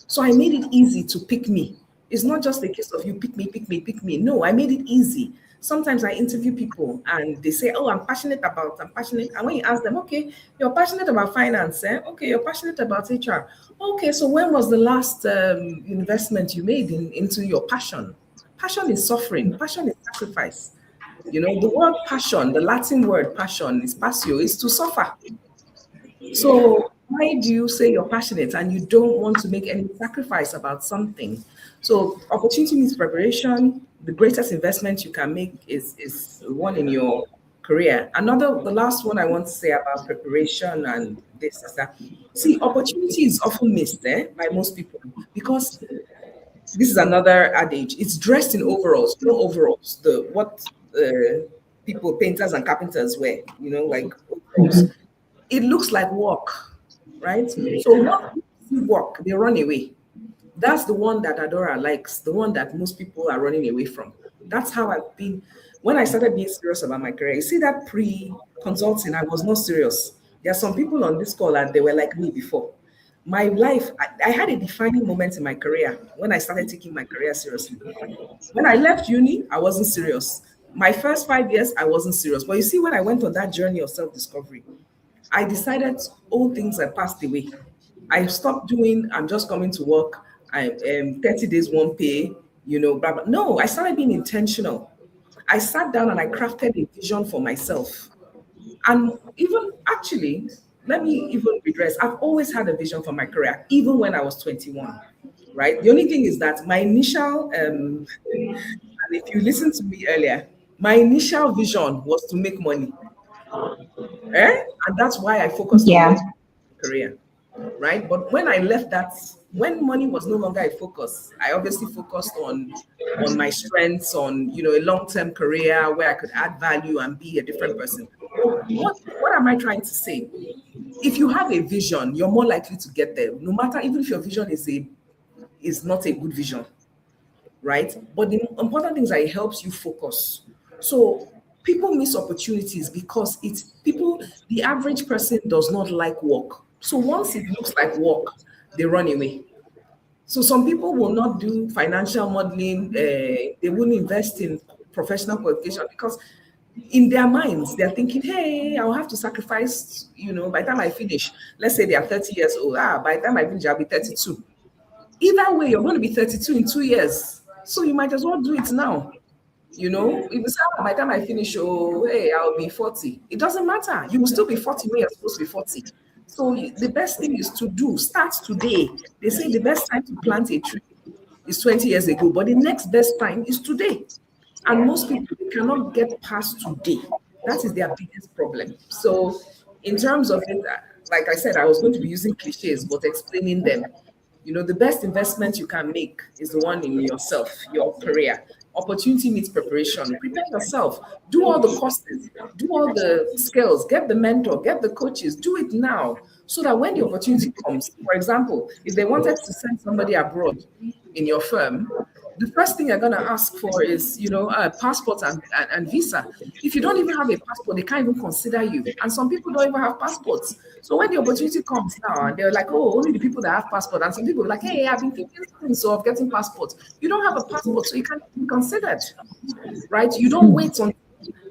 So I made it easy to pick me. It's not just a case of you pick me, pick me, pick me. No, I made it easy. Sometimes I interview people and they say, oh, I'm passionate. And when you ask them, okay, you're passionate about finance, eh? Okay, you're passionate about HR. Okay, so when was the last investment you made into your passion? Passion is suffering, passion is sacrifice. You know, the word passion, the Latin word passion is passio, is to suffer. So why do you say you're passionate and you don't want to make any sacrifice about something? So opportunity means preparation. The greatest investment you can make is one in your career. The last one I want to say about preparation and this is that. See, opportunity is often missed by most people because this is another adage. It's dressed in overalls, no overalls. The what people, painters and carpenters wear, like overalls. It looks like work, right? So what work, they run away. That's the one that Adora likes, the one that most people are running away from. That's how I've been. When I started being serious about my career, you see that pre-consulting, I was not serious. There are some people on this call and they were like me before. My life, I had a defining moment in my career when I started taking my career seriously. When I left uni, I wasn't serious. My first 5 years, I wasn't serious. But you see, when I went on that journey of self-discovery, I decided all things had passed away. I stopped doing, I'm just coming to work, I 30 days won't pay, blah, blah. No, I started being intentional. I sat down and I crafted a vision for myself. And even actually, let me even redress. I've always had a vision for my career, even when I was 21, right? The only thing is that my initial, and if you listened to me earlier, my initial vision was to make money. And that's why I focused on Yeah. what career, right? But when I left that, when money was no longer a focus, I obviously focused on my strengths, on a long-term career where I could add value and be a different person. What am I trying to say? If you have a vision, you're more likely to get there, no matter even if your vision is not a good vision, right? But the important thing is that it helps you focus. So people miss opportunities because the average person does not like work. So once it looks like work, they run away. So some people will not do financial modeling, they won't invest in professional qualification because in their minds, they're thinking, hey, I'll have to sacrifice, by the time I finish, let's say they are 30 years old. By the time I finish, I'll be 32. Either way, you're going to be 32 in 2 years. So you might as well do it now. If you say, by the time I finish, oh, hey, I'll be 40. It doesn't matter. You will still be 40 when you're supposed to be 40. So the best thing is to start today. They say the best time to plant a tree is 20 years ago, but the next best time is today. And most people cannot get past today. That is their biggest problem. So in terms of it, like I said, I was going to be using cliches, but explaining them. The best investment you can make is the one in yourself, your career. Opportunity meets preparation. Prepare yourself. Do all the courses, do all the skills, get the mentor, get the coaches. Do it now so that when the opportunity comes, for example, if they wanted to send somebody abroad in your firm, the first thing they're going to ask for is, a passport and visa. If you don't even have a passport, they can't even consider you. And some people don't even have passports. So when the opportunity comes now, and they're like, oh, only the people that have passport. And some people are like, hey, I've been thinking so of getting passports. You don't have a passport, so you can't be considered, right? You don't wait until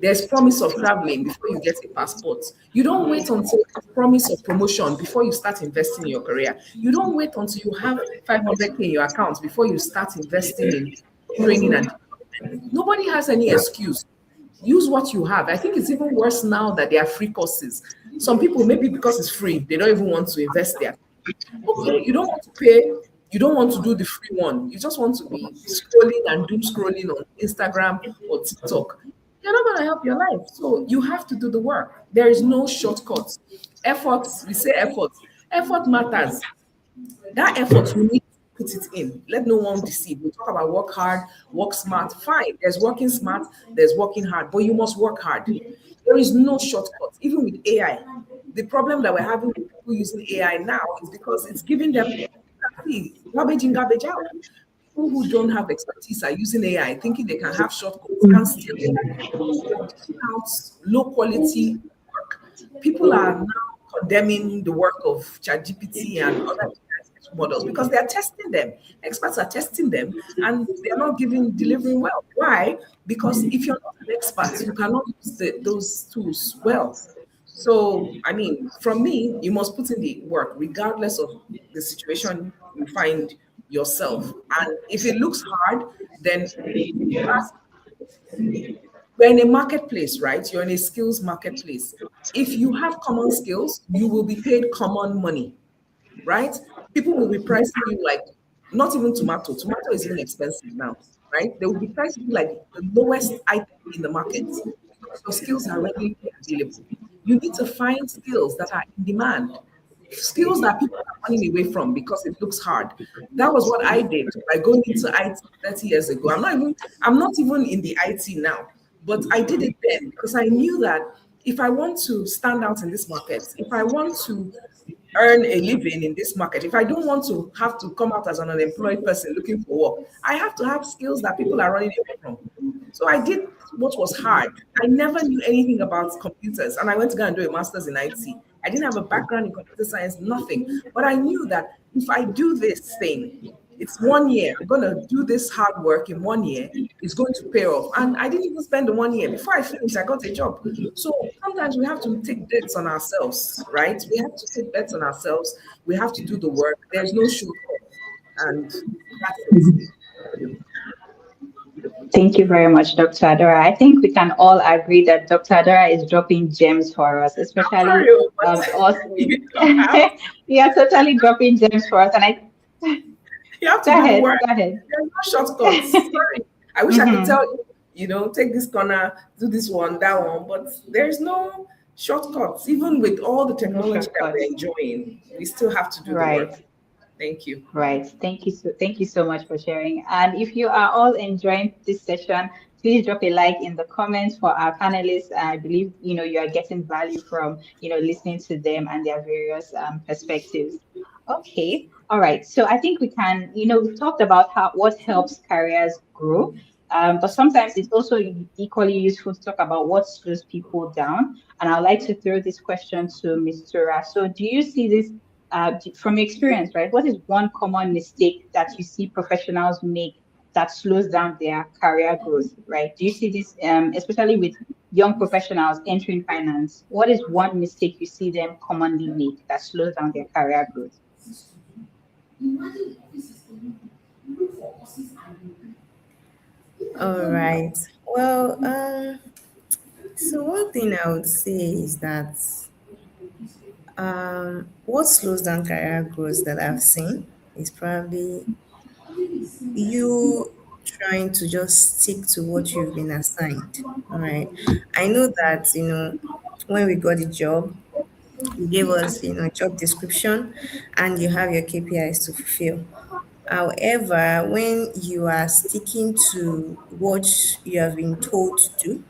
there's promise of traveling before you get a passport. You don't wait until there's promise of promotion before you start investing in your career. You don't wait until you have 500K in your account before you start investing in training and development. Nobody has any excuse. Use what you have. I think it's even worse now that there are free courses. Some people, maybe because it's free, they don't even want to invest there. Okay, you don't want to pay, you don't want to do the free one. You just want to be scrolling and doom scrolling on Instagram or TikTok. You're not going to help your life. So you have to do the work. There is no shortcut. Efforts, we say efforts. Effort matters. That effort, you need to put it in. Let no one deceive. We talk about work hard, work smart. Fine. There's working smart, there's working hard, but you must work hard. There is no shortcut, even with AI. The problem that we're having with people using AI now is because it's giving them garbage in, garbage out. People who don't have expertise are using AI, thinking they can have shortcuts and still out low quality work. People are now condemning the work of ChatGPT and other models because they are testing them. Experts are testing them and they are not delivering well. Why? Because if you're not an expert, you cannot use those tools well. So, I mean, from me, you must put in the work, regardless of the situation you find yourself. And if it looks hard, then ask. We're in a marketplace, right? You're in a skills marketplace. If you have common skills, you will be paid common money, right? People will be pricing you like not even tomato. Tomato is even expensive now, right? They will be pricing you like the lowest item in the market because your skills are readily available. You need to find skills that are in demand, skills that people are running away from because it looks hard. That was what I did by going into IT 30 years ago. I'm not even in the IT now, but I did it then because I knew that if I want to stand out in this market, if I want to earn a living in this market, if I don't want to have to come out as an unemployed person looking for work, I have to have skills that people are running away from. So I did what was hard. I never knew anything about computers, and I went to go and do a master's in IT. I didn't have a background in computer science, nothing. But I knew that if I do this thing, it's 1 year. I'm going to do this hard work in 1 year. It's going to pay off. And I didn't even spend the 1 year. Before I finished, I got a job. So sometimes we have to take bets on ourselves, right? We have to take bets on ourselves. We have to do the work. There's no shortcut. And that's it. Thank you very much, Dr. Adora. I think we can all agree that Dr. Adora is dropping gems for us, I'm especially sorry, oh, but us. you have Yeah, totally dropping gems for us. And I you have to go do the ahead, work. go ahead. There's no shortcuts. Sorry. I wish I could tell Mhm. you, take this corner, do this one, that one, but there's no shortcuts. Even with all the No technology that we're shortcuts. enjoying, we still have to do the work. Right. Thank you. Right. Thank you so much for sharing. And if you are all enjoying this session, please drop a like in the comments for our panelists. I believe you are getting value from listening to them and their various perspectives. Okay. All right. So I think we can, we've talked about how what helps careers grow. But sometimes it's also equally useful to talk about what slows people down. And I'd like to throw this question to Mr. Ra. So do you see this from your experience, right? What is one common mistake that you see professionals make that slows down their career growth, right? Do you see this, especially with young professionals entering finance? What is one mistake you see them commonly make that slows down their career growth? All right. Well, so one thing I would say is that what slows down career growth that I've seen is probably you trying to just stick to what you've been assigned. All right. I know that, when we got the job, you gave us, job description and you have your KPIs to fulfill. However, when you are sticking to what you have been told to do,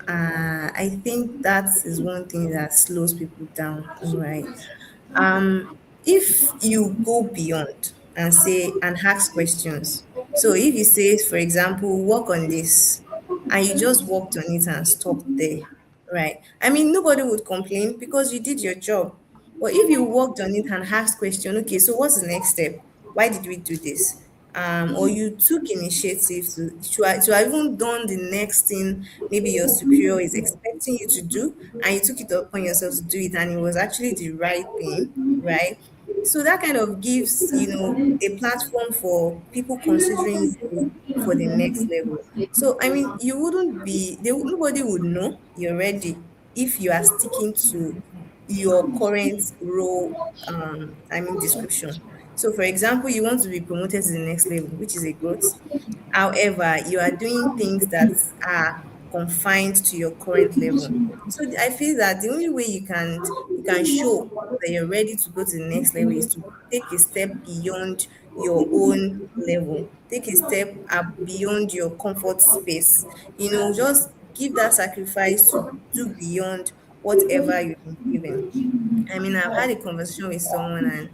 I think that is one thing that slows people down, right? If you go beyond and say and ask questions, so if you say, for example, work on this, and you just worked on it and stopped there, right? I mean, nobody would complain because you did your job. But if you worked on it and asked question, okay, so what's the next step? Why did we do this? Or you took initiative to have even done the next thing maybe your superior is expecting you to do, and you took it upon yourself to do it, and it was actually the right thing, right? So that kind of gives, a platform for people considering you for the next level. So I mean, you wouldn't be nobody would know you're ready if you are sticking to your current role, description. So for example, you want to be promoted to the next level, which is a growth. However, you are doing things that are confined to your current level. So I feel that the only way you can show that you're ready to go to the next level is to take a step beyond your own level. Take a step up beyond your comfort space. Just give that sacrifice to do beyond whatever you've been given. I mean, I've had a conversation with someone, and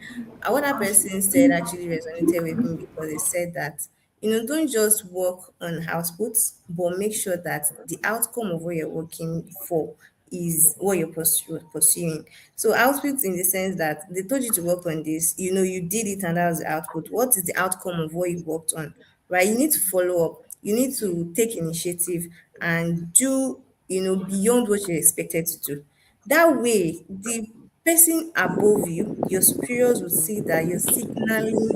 what that person said actually resonated with me because they said that, don't just work on outputs, but make sure that the outcome of what you're working for is what you're pursuing. So output in the sense that they told you to work on this, you did it and that was the output. What is the outcome of what you worked on? Right? You need to follow up. You need to take initiative and do, beyond what you're expected to do. That way, the person above you, your superiors will see that you're signaling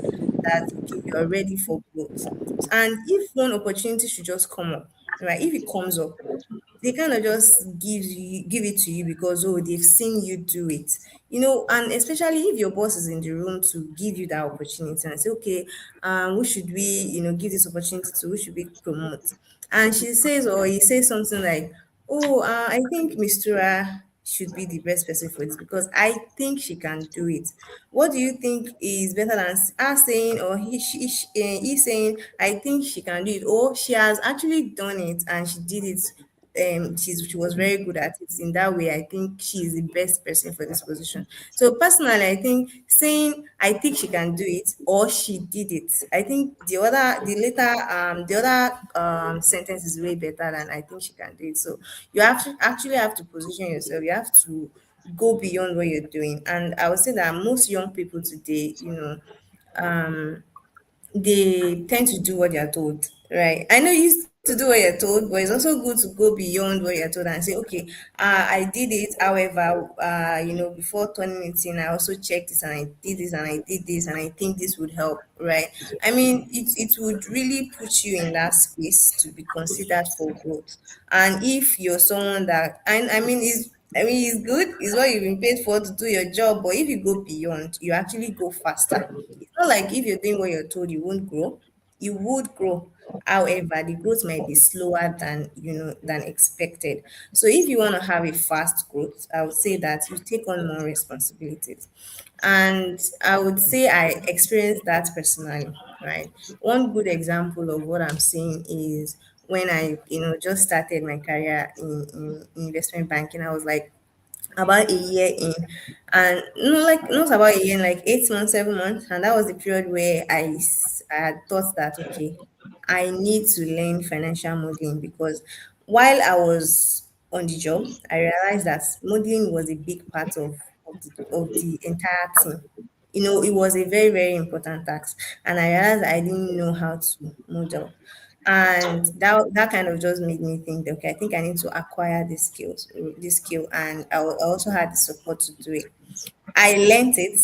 that okay, you're ready for growth. And if one opportunity should just come up, right? If it comes up, they kind of just give it to you because they've seen you do it, and especially if your boss is in the room to give you that opportunity and say, okay, who should we give this opportunity to, who should we promote, and she says, or he says something like, oh, I think Mistura should be the best person for this because I think she can do it. What do you think is better than her saying, or he saying, I think she can do it, or she has actually done it and she did it, she was very good at it. In that way, I think she is the best person for this position. So personally, I think saying I think she can do it or she did it, I think the other sentence is way better than I think she can do it. So you have to actually have to position yourself. You have to go beyond what you're doing. And I would say that most young people today, um they tend to do what they are told, right? I know you used to do what you're told, but it's also good to go beyond what you're told and say, okay, I did it. However, before turning it in, I also checked this and I did this and I did this and I think this would help, right? I mean, it would really put you in that space to be considered for growth. And if you're someone that, and I mean, it's good, it's what you've been paid for to do your job, but if you go beyond, you actually go faster. It's not like if you're doing what you're told, you won't grow. You would grow. However, the growth might be slower than expected. So if you want to have a fast growth, I would say that you take on more responsibilities. And I would say I experienced that personally, right? One good example of what I'm saying is when I, just started my career in investment banking. I was like about a year in, and no, like not about a year, like 8 months, 7 months, and that was the period where I had thought that okay, I need to learn financial modeling because while I was on the job, I realized that modeling was a big part of the entire team. It was a very, very important task, and I realized I didn't know how to model. And that kind of just made me think that, okay, I think I need to acquire this skill, and I also had the support to do it. I learned it,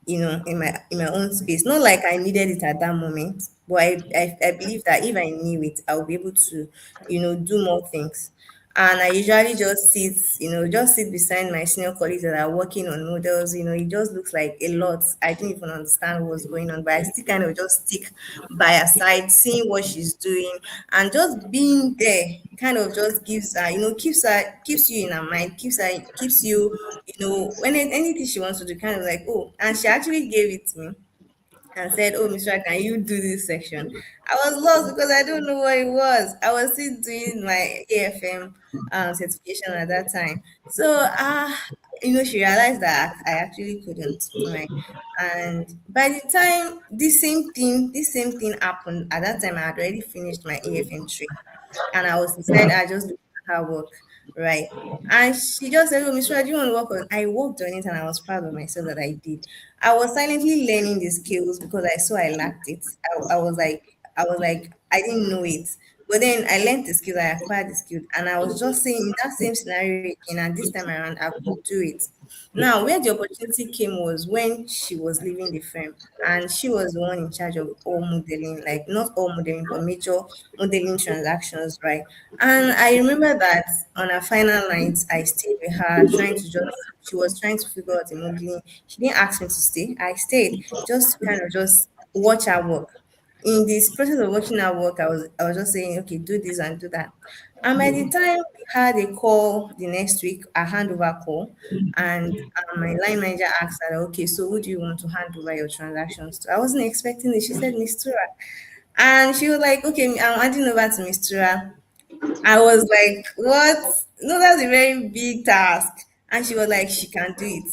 in my own space. Not like I needed it at that moment, but I believe that if I knew it, I'll be able to, do more things. And I usually just sit beside my senior colleagues that are working on models. It just looks like a lot. I don't even understand what's going on, but I still kind of just stick by her side, seeing what she's doing, and just being there kind of just gives her, keeps you in her mind, keeps you, when anything she wants to do, kind of like, oh, and she actually gave it to me and said, "Oh, Mr. Can you do this section?" I was lost because I don't know what it was. I was still doing my AFM certification at that time. So, she realized that I actually couldn't, right? And by the time this same thing happened, at that time I had already finished my AFM training, and I was decided I just looked at her work, right? And she just said, "Oh, Miss Raj, do you want to work on?" I worked on it, and I was proud of myself that I did. I was silently learning the skills because I saw I lacked it. I was like, I didn't know it. But then I learned the skills, I acquired the skills, and I was just saying in that same scenario again, and this time around I could do it. Now, where the opportunity came was when she was leaving the firm, and she was the one in charge of all modeling, like not all modeling, but major modeling transactions, right? And I remember that on our final night, I stayed with her, she was trying to figure out the modeling. She didn't ask me to stay. I stayed just to kind of just watch her work. In this process of watching her work, I was just saying, okay, do this and do that. And by the time we had a call the next week, a handover call, and my line manager asked her, okay, so who do you want to hand over your transactions to? I wasn't expecting it. She said, Miss Tura. And she was like, okay, I'm handing over to Miss Tura. I was like, what? No, that's a very big task. And she was like, she can do it.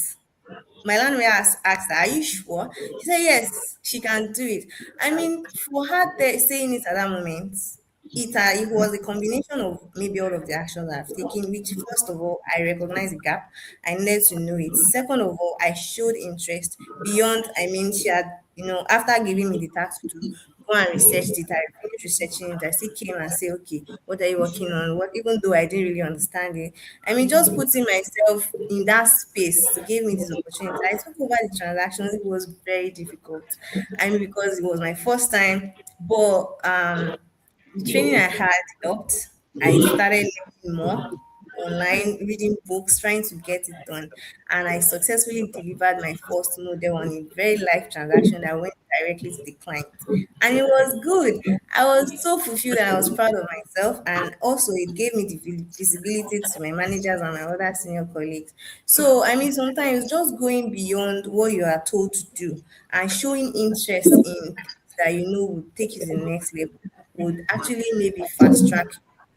My landlord asked her, "Are you sure?" She said, "Yes, she can do it." I mean, for her saying it at that moment, it was a combination of maybe all of the actions I've taken, which first of all, I recognized the gap. I needed to know it. Second of all, I showed interest beyond, I mean, she had, after giving me the task to do, go and research it. I finished researching it. I still came and say, okay, what are you working on? What, even though I didn't really understand it. I mean, just putting myself in that space gave me this opportunity. I took over the transactions. It was very difficult. I mean, because it was my first time, but the training I had helped. I started learning more online, reading books, trying to get it done. And I successfully delivered my first model on a very live transaction that went directly to the client. And it was good. I was so fulfilled and I was proud of myself. And also, it gave me the visibility to my managers and my other senior colleagues. So, I mean, sometimes just going beyond what you are told to do and showing interest in things that you know will take you to the next level would actually maybe fast track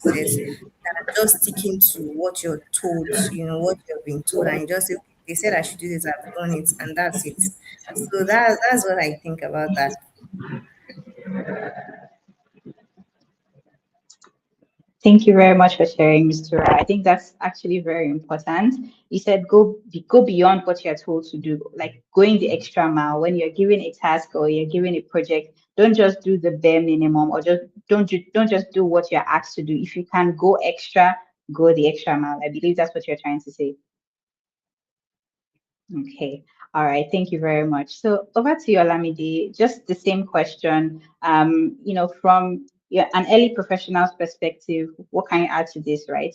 your process than just sticking to what you're told, what you're being told, and you just say, okay, they said I should do this, I've done it, and that's it. So that's what I think about that. Thank you very much for sharing, Mr. Ra. I think that's actually very important. You said go beyond what you're told to do, like going the extra mile when you're given a task or you're given a project. Don't just do the bare minimum, or just don't just do what you're asked to do. If you can go extra, go the extra mile. I believe that's what you're trying to say. Okay. All right. Thank you very much. So over to you, Olamide. Just the same question. From an early professional's perspective, what can you add to this, right?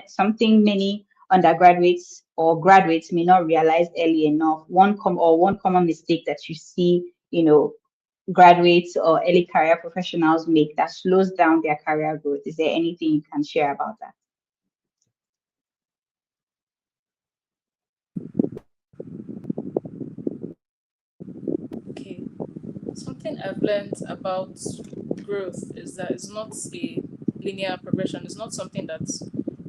Something many undergraduates or graduates may not realize early enough. One common mistake that you see, graduates or early career professionals make that slows down their career growth. Is there anything you can share about that? Okay. Something I've learned about growth is that it's not a linear progression. It's not something that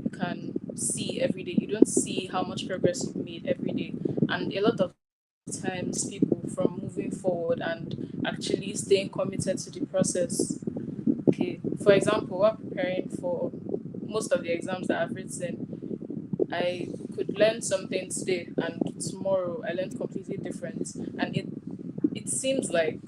you can see every day. You don't see how much progress you've made every day. And a lot of times, people from moving forward and actually staying committed to the process. Okay. For example, while preparing for most of the exams that I've written, I could learn something today and tomorrow I learned completely different. And it seems like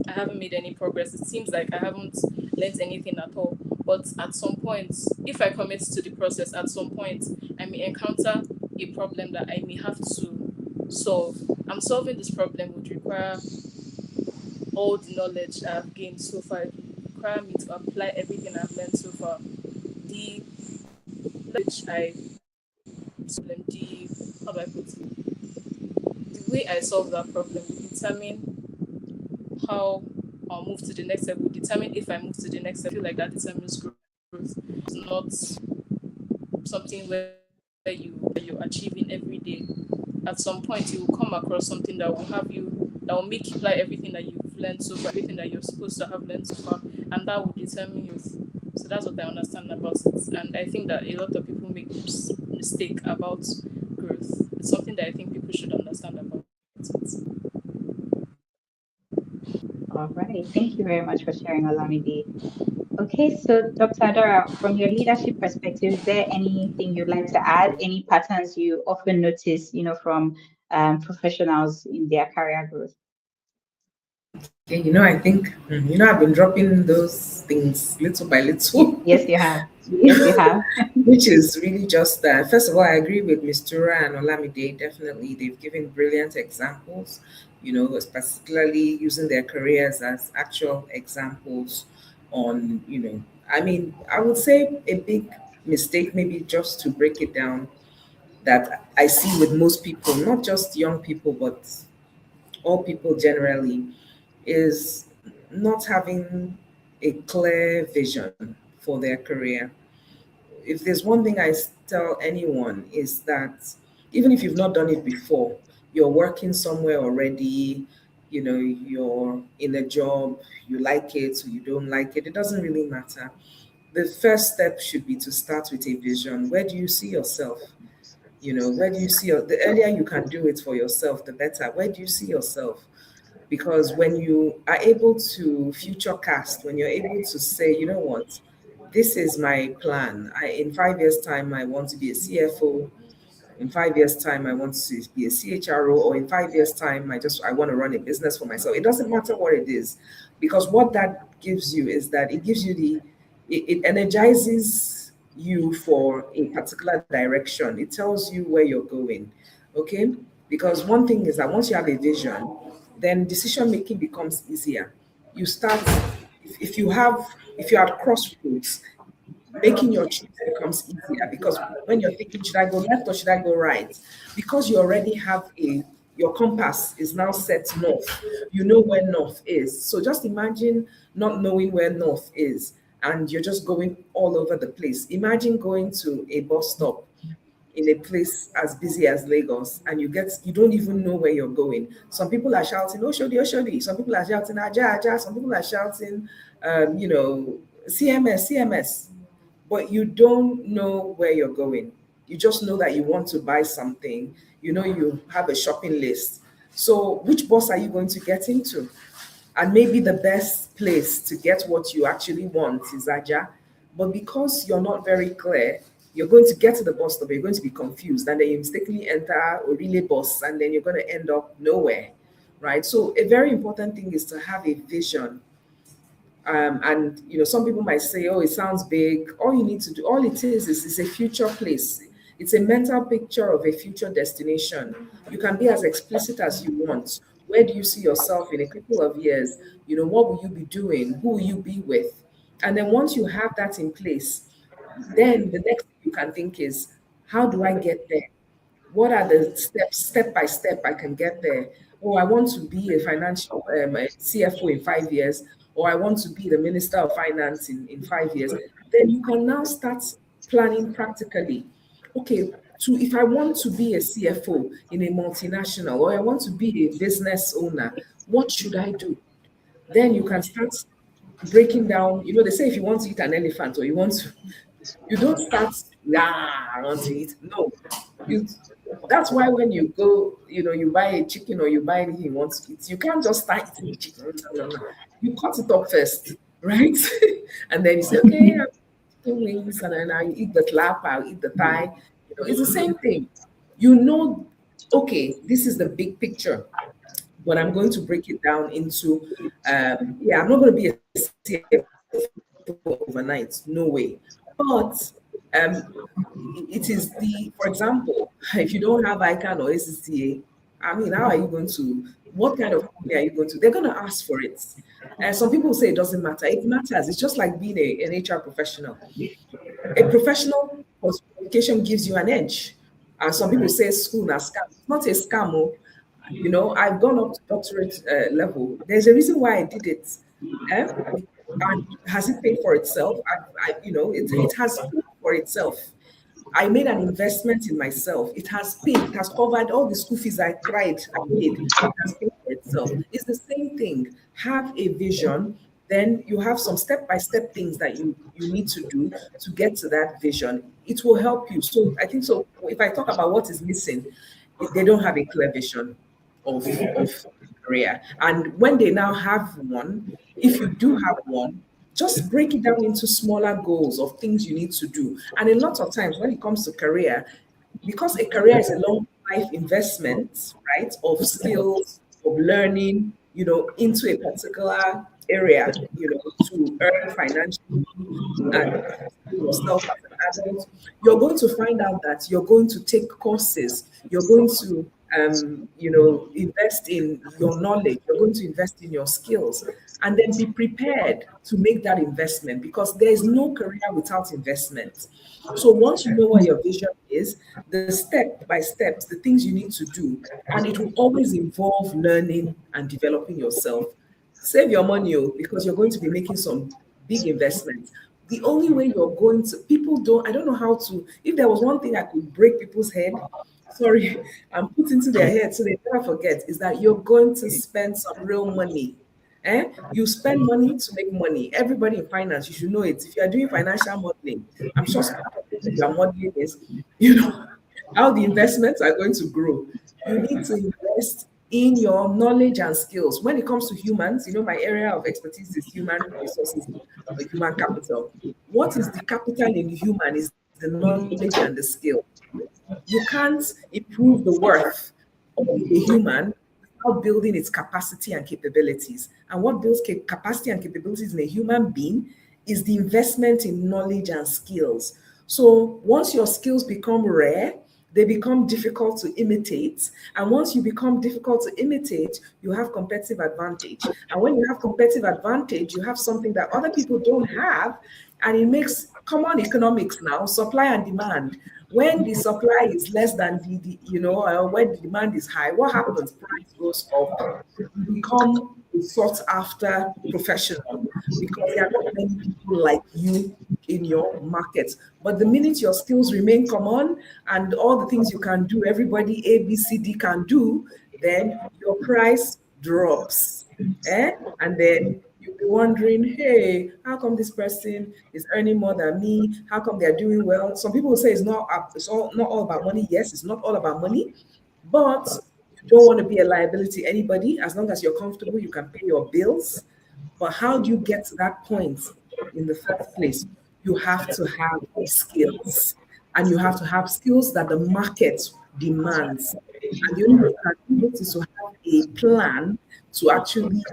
I haven't made any progress. It seems like I haven't learned anything at all. But at some point, if I commit to the process, at some point, I may encounter a problem that I may have to solve. And solving this problem would require all the knowledge I've gained so far. It would require me to apply everything I've learned so far. The knowledge I the how do I put it? The way I solve that problem will determine how I'll move to the next step, will determine if I move to the next step. I feel like that determines growth. It's not something where you're achieving every day. At some point you will come across something that will make you apply everything that you've learned so far, everything that you're supposed to have learned so far, and that will determine you. So that's what I understand about it. And I think that a lot of people make this mistake about growth. It's something that I think people should understand about it. All right. Thank you very much for sharing, Olamide. Okay, so Dr. Adora, from your leadership perspective, is there anything you'd like to add? Any patterns you often notice, from professionals in their career growth? Okay, I think, I've been dropping those things little by little. Yes, you have. Yes, you have. Which is really just that. First of all, I agree with Mistura and Olamide. Definitely, they've given brilliant examples, particularly using their careers as actual examples on, I mean, I would say a big mistake, maybe just to break it down, that I see with most people, not just young people, but all people generally, is not having a clear vision for their career. If there's one thing I tell anyone is that even if you've not done it before, you're working somewhere already, you're in a job, you like it or you don't like it, it doesn't really matter. The first step should be to start with a vision. Where do you see yourself? Where do you see the earlier you can do it for yourself, the better. Where do you see yourself? Because when you are able to future cast, when you're able to say, you know what, this is my plan. In 5 years' time, I want to be a CFO. In 5 years' time, I want to be a CHRO, or in 5 years' time, I want to run a business for myself. It doesn't matter what it is, because what that gives you is that it gives you it energizes you for a particular direction. It tells you where you're going. Okay, because one thing is that once you have a vision, then decision making becomes easier. You start if you're at crossroads, making your choice becomes easier, because when you're thinking, should I go left or should I go right? Because you already have your compass is now set north. You know where north is. So just imagine not knowing where north is and you're just going all over the place. Imagine going to a bus stop in a place as busy as Lagos, and you don't even know where you're going. Some people are shouting Oshodi Oshodi, some people are shouting Aja Aja, some people are shouting CMS CMS, but you don't know where you're going. You just know that you want to buy something. You know you have a shopping list. So which bus are you going to get into? And maybe the best place to get what you actually want is Aja. But because you're not very clear, you're going to get to the bus stop, you're going to be confused, and then you mistakenly enter a relay bus, and then you're going to end up nowhere, right? So a very important thing is to have a vision. And some people might say, "Oh, it sounds big." All you need to do, all it is a future place. It's a mental picture of a future destination. You can be as explicit as you want. Where do you see yourself in a couple of years? What will you be doing? Who will you be with? And then once you have that in place, then the next thing you can think is, how do I get there? What are the steps, step by step, I can get there? Oh, I want to be a financial a CFO in 5 years, or I want to be the Minister of Finance in 5 years. Then you can now start planning practically. Okay, if I want to be a CFO in a multinational, or I want to be a business owner, what should I do? Then you can start breaking down. They say if you want to eat an elephant, or you don't start, I want to eat. No, you. That's why when you go, you buy a chicken or you buy anything you want to eat, you can't just start eating the chicken. No, no, no. You cut it up first, right? And then you say, okay, I'll eat chicken wings, and then I eat the clap, I'll eat the thigh. It's the same thing. Okay, this is the big picture, but I'm going to break it down into, I'm not going to be a CFO overnight, no way. But it is for example, if you don't have ICANN or ACCA, I mean, how are you going to, what kind of company are you going to? They're going to ask for it. And some people say it doesn't matter. It matters. It's just like being an HR professional. A professional qualification gives you an edge. And some people say school na scam. It's not a scam. I've gone up to doctorate level. There's a reason why I did it. Eh? And has it paid for itself? It has paid for itself. I made an investment in myself. It has paid. It has covered all the school fees I cried. I paid. It has paid for itself. It's the same thing. Have a vision. Then you have some step-by-step things that you need to do to get to that vision. It will help you. So I think so. If I talk about what is missing, if they don't have a clear vision of career. And when they now have one, if you do have one, just break it down into smaller goals of things you need to do. And a lot of times when it comes to career, because a career is a long life investment, right, of skills, of learning, into a particular area, to earn financially and yourself as an adult, you're going to find out that you're going to take courses, you're going to invest in your knowledge, you're going to invest in your skills, and then be prepared to make that investment, because there is no career without investment. So once you know what your vision is, the step by steps, the things you need to do, and it will always involve learning and developing yourself. Save your money, because you're going to be making some big investments. The only way you're going to, I don't know how to, if there was one thing I could break people's head, sorry, and put into their head so they never forget, is that you're going to spend some real money. You spend money to make money. Everybody in finance, you should know it. If you are doing financial modeling, I'm sure your modeling is, how the investments are going to grow. You need to invest in your knowledge and skills. When it comes to humans, my area of expertise is human resources, human capital. What is the capital in human is the knowledge and the skill. You can't improve the worth of a human without building its capacity and capabilities. And what builds capacity and capabilities in a human being is the investment in knowledge and skills. So once your skills become rare, they become difficult to imitate. And once you become difficult to imitate, you have competitive advantage. And when you have competitive advantage, you have something that other people don't have. And it makes common economics now, supply and demand. When the supply is less than when the demand is high, what happens? Price goes up. You become a sought after professional because there are not many people like you in your market. But the minute your skills remain common and all the things you can do, everybody A, B, C, D can do, then your price drops. And then you'll be wondering, hey, how come this person is earning more than me? How come they're doing well? Some people will say it's not all about money. Yes, it's not all about money, but you don't want to be a liability to anybody. As long as you're comfortable, you can pay your bills. But how do you get to that point in the first place? You have to have skills, and you have to have skills that the market demands. And the only way you can do this is to have a plan to actually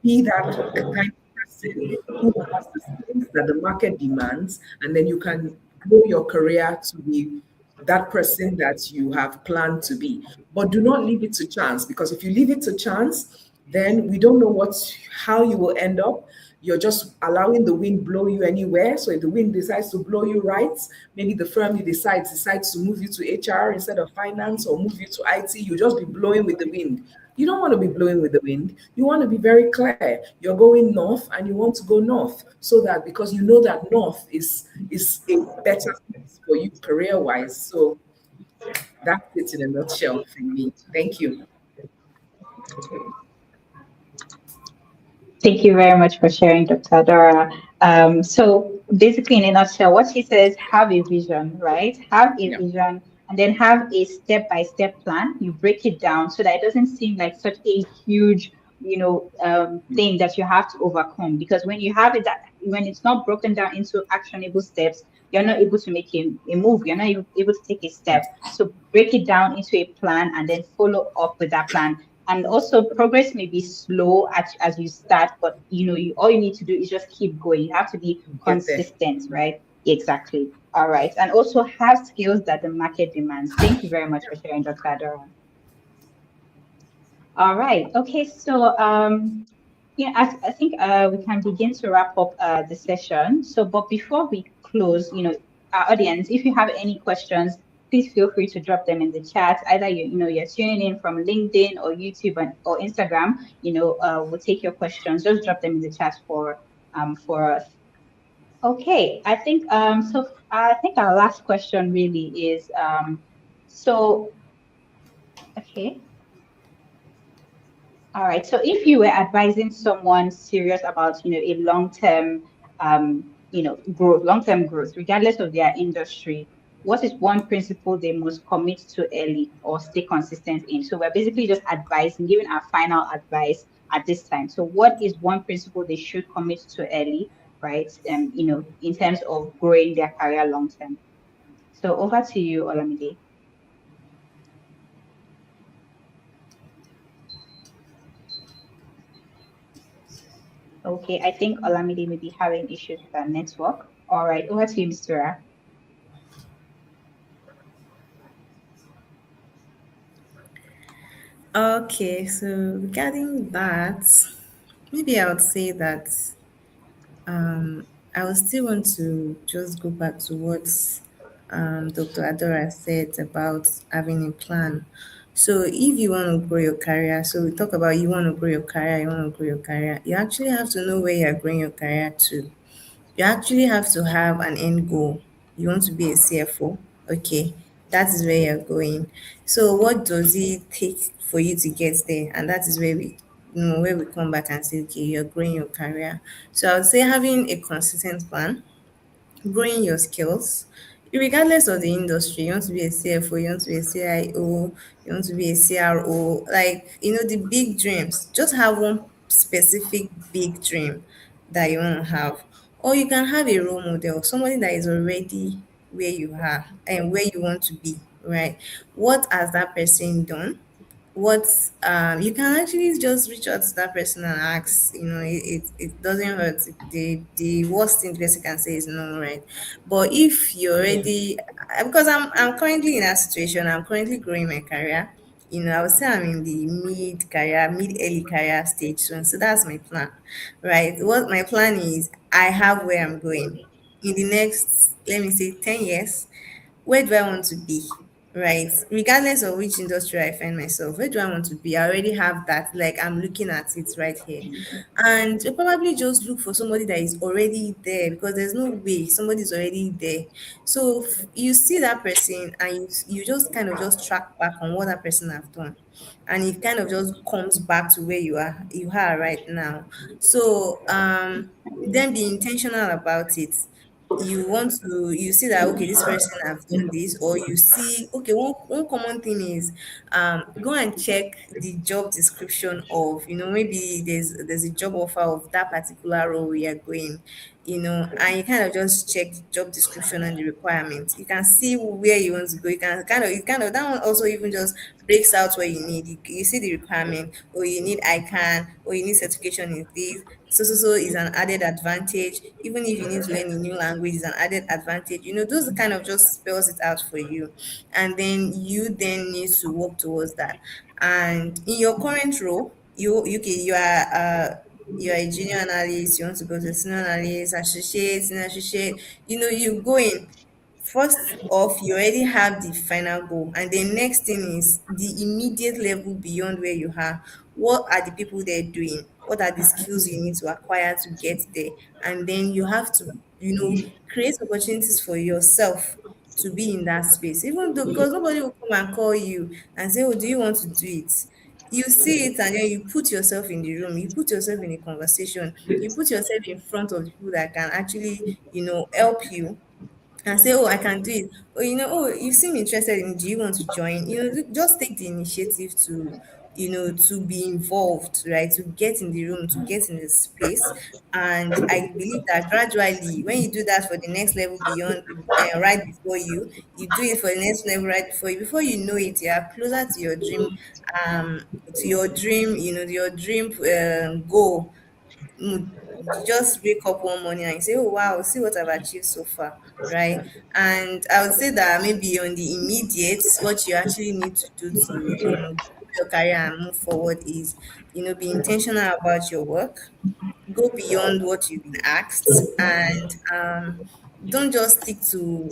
be that kind of person who has the skills that the market demands, and then you can grow your career to be that person that you have planned to be. But do not leave it to chance, because if you leave it to chance, then we don't know how you will end up. You're just allowing the wind blow you anywhere. So if the wind decides to blow you right, maybe the firm you decides to move you to HR instead of finance, or move you to IT, you just be blowing with the wind. You don't want to be blowing with the wind. You want to be very clear. You're going north and you want to go north, so that because you know that north is a better place for you career wise. So that's it in a nutshell for me. Thank you. Thank you very much for sharing, Dr. Dora. So basically, in a nutshell, what she says, have a vision, right? Have a Yeah. vision and then have a step-by-step plan. You break it down so that it doesn't seem like such a huge, thing that you have to overcome. Because when you have it, that when it's not broken down into actionable steps, you're not able to make a move. You're not able to take a step. So break it down into a plan and then follow up with that plan. And also progress may be slow as you start, but you all you need to do is just keep going. You have to be Get there. consistent, right? Exactly. All right. And also have skills that the market demands. Thank you very much for sharing, Dr. Adora. All right. Okay. So yeah, I think we can begin to wrap up the session. So, but before we close, our audience, if you have any questions, please feel free to drop them in the chat. Either you're tuning in from LinkedIn or YouTube or Instagram. We'll take your questions. Just drop them in the chat for us. Okay, I think so. I think our last question really is so okay. All right. So if you were advising someone serious about, a long-term, growth, long-term growth, regardless of their industry, what is one principle they must commit to early or stay consistent in? So we're basically just advising, giving our final advice at this time. So what is one principle they should commit to early, right? In terms of growing their career long-term. So over to you, Olamide. Okay, I think Olamide may be having issues with our network. All right, over to you, Mr. Ra. Okay, so regarding that, maybe I would say that I would still want to just go back to what Dr. Adora said about having a plan. So if you want to grow your career, so we talk about you want to grow your career, you actually have to know where you're growing your career to. You actually have to have an end goal. You want to be a CFO, okay, that is where you're going. So what does it take for you to get there? And that is where we come back and say, okay, you're growing your career. So I would say having a consistent plan, growing your skills, regardless of the industry, you want to be a CFO, you want to be a CIO, you want to be a CRO, like, the big dreams. Just have one specific big dream that you want to have. Or you can have a role model, somebody that is already where you are and where you want to be, right? What has that person done? What you can actually just reach out to that person and ask. It doesn't hurt. The worst thing the person can say is no, right? But if you're already, because I'm currently in that situation, I'm currently growing my career. I would say I'm in the mid early career stage soon. So that's my plan, right? What my plan is, I have where I'm going in the next, let me say, 10 years. Where do I want to be? Right. Regardless of which industry I find myself, where do I want to be? I already have that. Like, I'm looking at it right here. And you probably just look for somebody that is already there, because there's no way somebody's already there. So you see that person and you just kind of just track back on what that person have done. And it kind of just comes back to where you are right now. So then be intentional about it. You see that, okay, this person have done this, or you see, okay, one common thing is go and check the job description of, maybe there's a job offer of that particular role we are going, and you kind of just check the job description and the requirements. You can see where you want to go. You kind of that one also even just breaks out what you need. You see the requirement, or you need ICANN, or you need certification in this. So is an added advantage. Even if you need to learn a new language, is an added advantage. Those kind of just spells it out for you. And then you then need to work towards that. And in your current role, you are a junior analyst, you want to go to senior analyst, associate, senior associate, you go in. First off, you already have the final goal, and the next thing is the immediate level beyond where you are. What are the people there doing? What are the skills you need to acquire to get there? And then you have to, create opportunities for yourself to be in that space, even though, because nobody will come and call you and say, "Oh, do you want to do it?" You see it, and then you put yourself in the room, you put yourself in a conversation, you put yourself in front of the people that can actually, help you, and say, "Oh, I can do it." Or, "Oh, you seem interested in, do you want to join?" Just take the initiative to be involved, right? To get in the room, to get in the space. And I believe that gradually, when you do that for the next level beyond, right before you do it for the next level right before you know it, you are closer um, to your dream, your dream goal. You just wake up one morning and you say, "Oh wow, see what I've achieved so far," right? And I would say that maybe on the immediate, what you actually need to do to, grow your career and move forward is, be intentional about your work, go beyond what you've been asked, and don't just stick to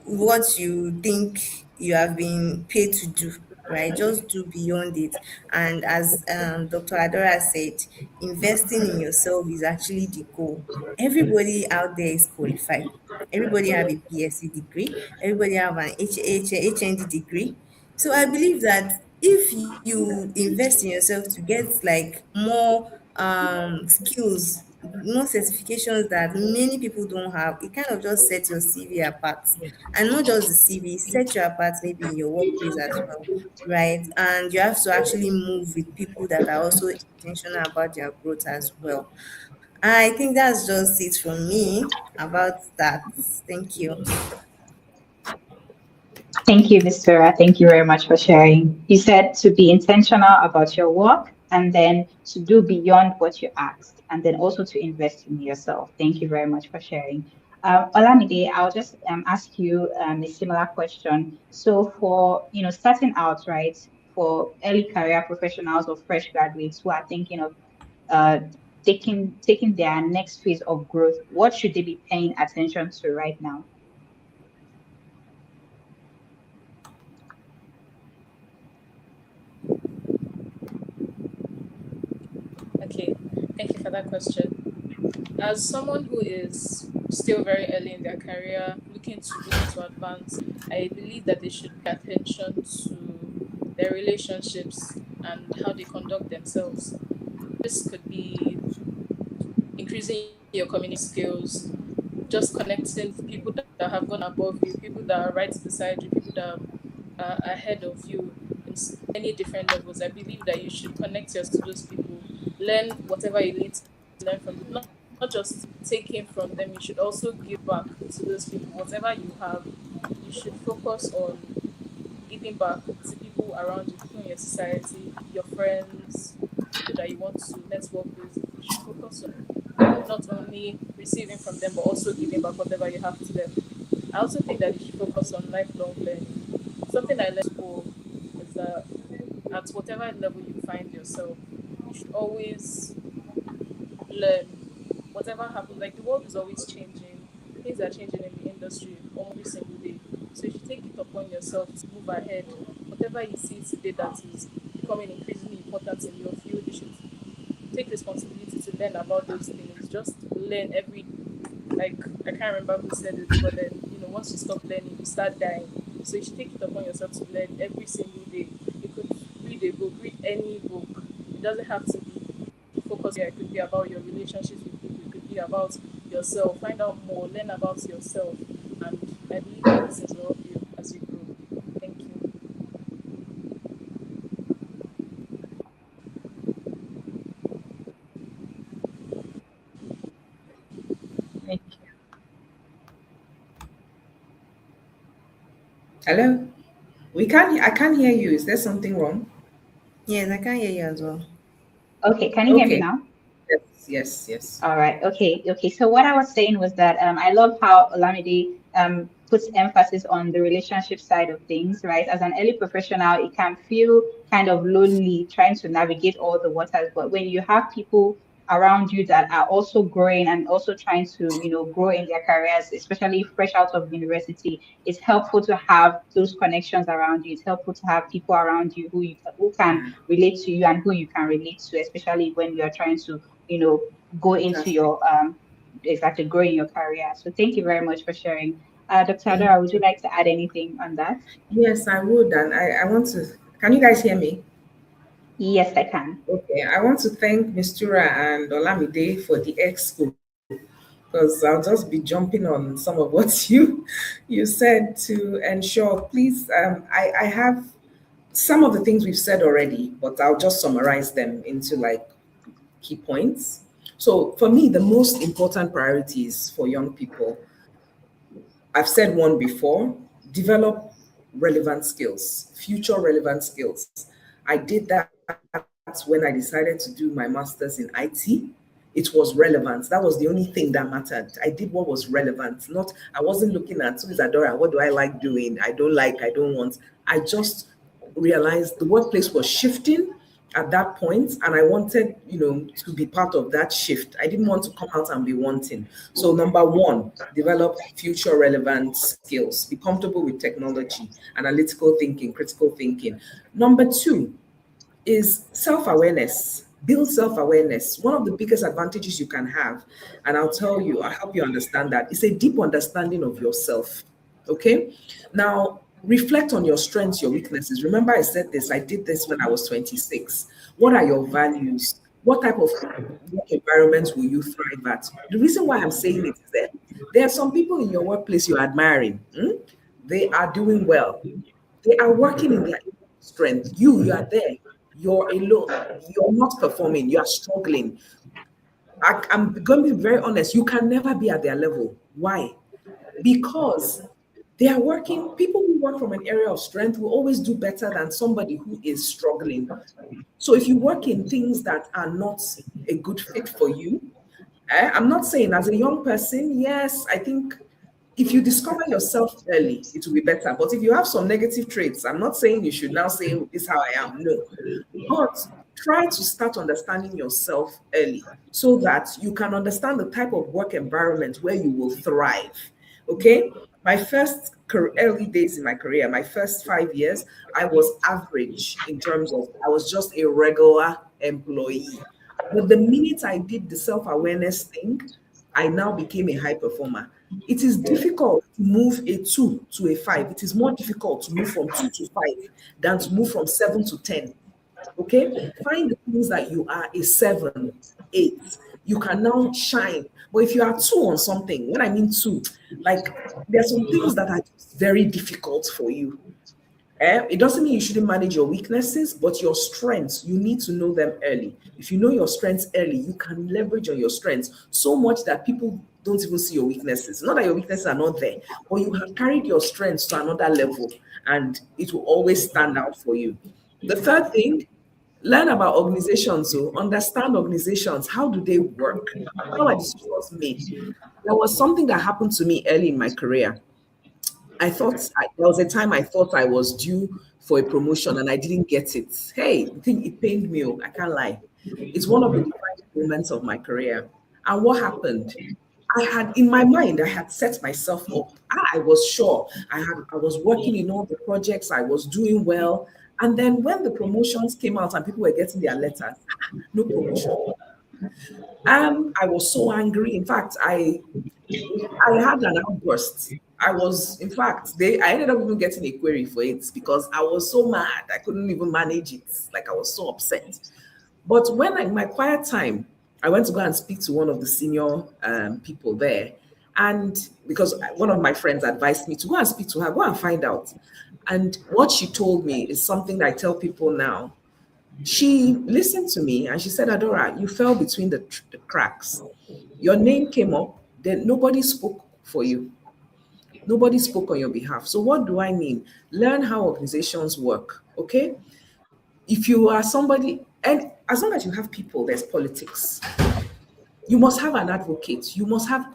what you think you have been paid to do, right? Just do beyond it. And as Dr. Adora said, investing in yourself is actually the goal. Everybody out there is qualified. Everybody have a BSc degree. Everybody have an HND degree. So I believe that if you invest in yourself to get like more skills, more certifications that many people don't have, it kind of just sets your CV apart. And not just the CV, set you apart maybe in your workplace as well, right? And you have to actually move with people that are also intentional about their growth as well. I think that's just it from me about that. Thank you. Thank you, Miss Sarah. Thank you very much for sharing. You said to be intentional about your work and then to do beyond what you asked and then also to invest in yourself. Thank you very much for sharing. Olamide, I'll just ask you a similar question. So for, starting out, right, for early career professionals or fresh graduates who are thinking of uh, taking their next phase of growth, what should they be paying attention to right now? Okay, thank you for that question. As someone who is still very early in their career, looking to advance, I believe that they should pay attention to their relationships and how they conduct themselves. This could be increasing your community skills, just connecting with people that have gone above you, people that are right beside you, people that are ahead of you in many different levels. I believe that you should connect yourself to those people, learn whatever you need to learn from them, not just taking from them. You should also give back to those people. Whatever you have, you should focus on giving back to people around you, people in your society, your friends, people that you want to network with. You should focus on not only receiving from them but also giving back whatever you have to them. I also think that you should focus on lifelong learning. Something I learned in school is that at whatever level you find yourself, you should always learn. Whatever happens, like the world is always changing, things are changing in the industry almost every single day. So you should take it upon yourself to move ahead. Whatever you see today that is becoming increasingly important in your field, you should take responsibility to learn about those things. Just learn every, like, I can't remember who said it, but then once you stop learning, you start dying. So you should take it upon yourself to learn every single day. You could read a book, read any book. It doesn't have to be focused here. It could be about your relationships with people. It could be about yourself. Find out more. Learn about yourself. And I believe that this is will help you as you grow. Thank you. Thank you. Hello? I can't hear you. Is there something wrong? Yes, I can hear you as well. Okay, can you hear me Okay. now? Yes, yes, yes. All right. Okay. Okay. So what I was saying was that I love how Olamide puts emphasis on the relationship side of things, right? As an early professional, it can feel kind of lonely trying to navigate all the waters. But when you have people around you that are also growing and also trying to, grow in their careers, especially fresh out of university, it's helpful to have those connections around you. It's helpful to have people around you who can Yeah, relate to you and who you can relate to, especially when you're trying to go into fantastic. your exactly growing your career. So thank you very much for sharing. Dr. Thank Adora, would you you. like to add anything on that? Yes, I would. And I want to, can you guys hear me? Yes, I can. Okay, I want to thank Mistura and Olamide for the expo because I'll just be jumping on some of what you said to ensure. Please, I have some of the things we've said already, but I'll just summarize them into like key points. So for me, the most important priorities for young people, I've said one before, develop relevant skills, future relevant skills. I did that when I decided to do my master's in IT. It was relevant. That was the only thing that mattered. I did what was relevant. Not, I wasn't looking at who is Adora, what do I like doing? I don't like, I don't want. I just realized the workplace was shifting at that point, and I wanted, to be part of that shift. I didn't want to come out and be wanting. So number one, develop future relevant skills. Be comfortable with technology, analytical thinking, critical thinking. Number two is self-awareness. Build self-awareness. One of the biggest advantages you can have, and I'll help you understand that, is a deep understanding of yourself. Okay? Now, reflect on your strengths, your weaknesses. Remember, I said this, I did this when I was 26. What are your values? What type of work environments will you thrive at? The reason why I'm saying it is that there are some people in your workplace you're admiring. They are doing well. They are working in their strength. You are there. You're alone. You're not performing. You are struggling. I'm going to be very honest. You can never be at their level. Why? Because they are working. People who work from an area of strength will always do better than somebody who is struggling. So if you work in things that are not a good fit for you, I'm not saying as a young person, yes, I think if you discover yourself early, it will be better. But if you have some negative traits, I'm not saying you should now say, this is how I am. No. But try to start understanding yourself early so that you can understand the type of work environment where you will thrive. Okay? My early days in my career, my first 5 years, I was average in terms of, I was just a regular employee. But the minute I did the self awareness thing, I now became a high performer. It is difficult to move a 2 to a 5. It is more difficult to move from 2 to 5 than to move from 7 to 10. Okay? Find the things that you are a 7, 8. You can now shine. But if you are two on something, when I mean two, like there are some things that are just very difficult for you. It doesn't mean you shouldn't manage your weaknesses, but your strengths, you need to know them early. If you know your strengths early, you can leverage on your strengths so much that people don't even see your weaknesses. Not that your weaknesses are not there, but you have carried your strengths to another level and it will always stand out for you. The third thing, learn about organizations. So understand organizations. How do they work? How are decisions made? There was something that happened to me early in my career. There was a time I thought I was due for a promotion and I didn't get it. Hey, the thing it pained me. I can't lie. It's one of the defining moments of my career. And what happened? I had in my mind, I had set myself up. I was sure I was working in all the projects, I was doing well. And then when the promotions came out and people were getting their letters, no promotion. I was so angry. In fact, I had an outburst. In fact, I ended up even getting a query for it because I was so mad. I couldn't even manage it. Like I was so upset. But in my quiet time, I went to go and speak to one of the senior people there. And because one of my friends advised me to go and speak to her, go and find out. And what she told me is something that I tell people now. She listened to me and she said, Adora, you fell between the cracks. Your name came up, then nobody spoke for you. Nobody spoke on your behalf. So, what do I mean? Learn how organizations work. Okay. If you are somebody, and as long as you have people, there's politics. You must have an advocate. You must have.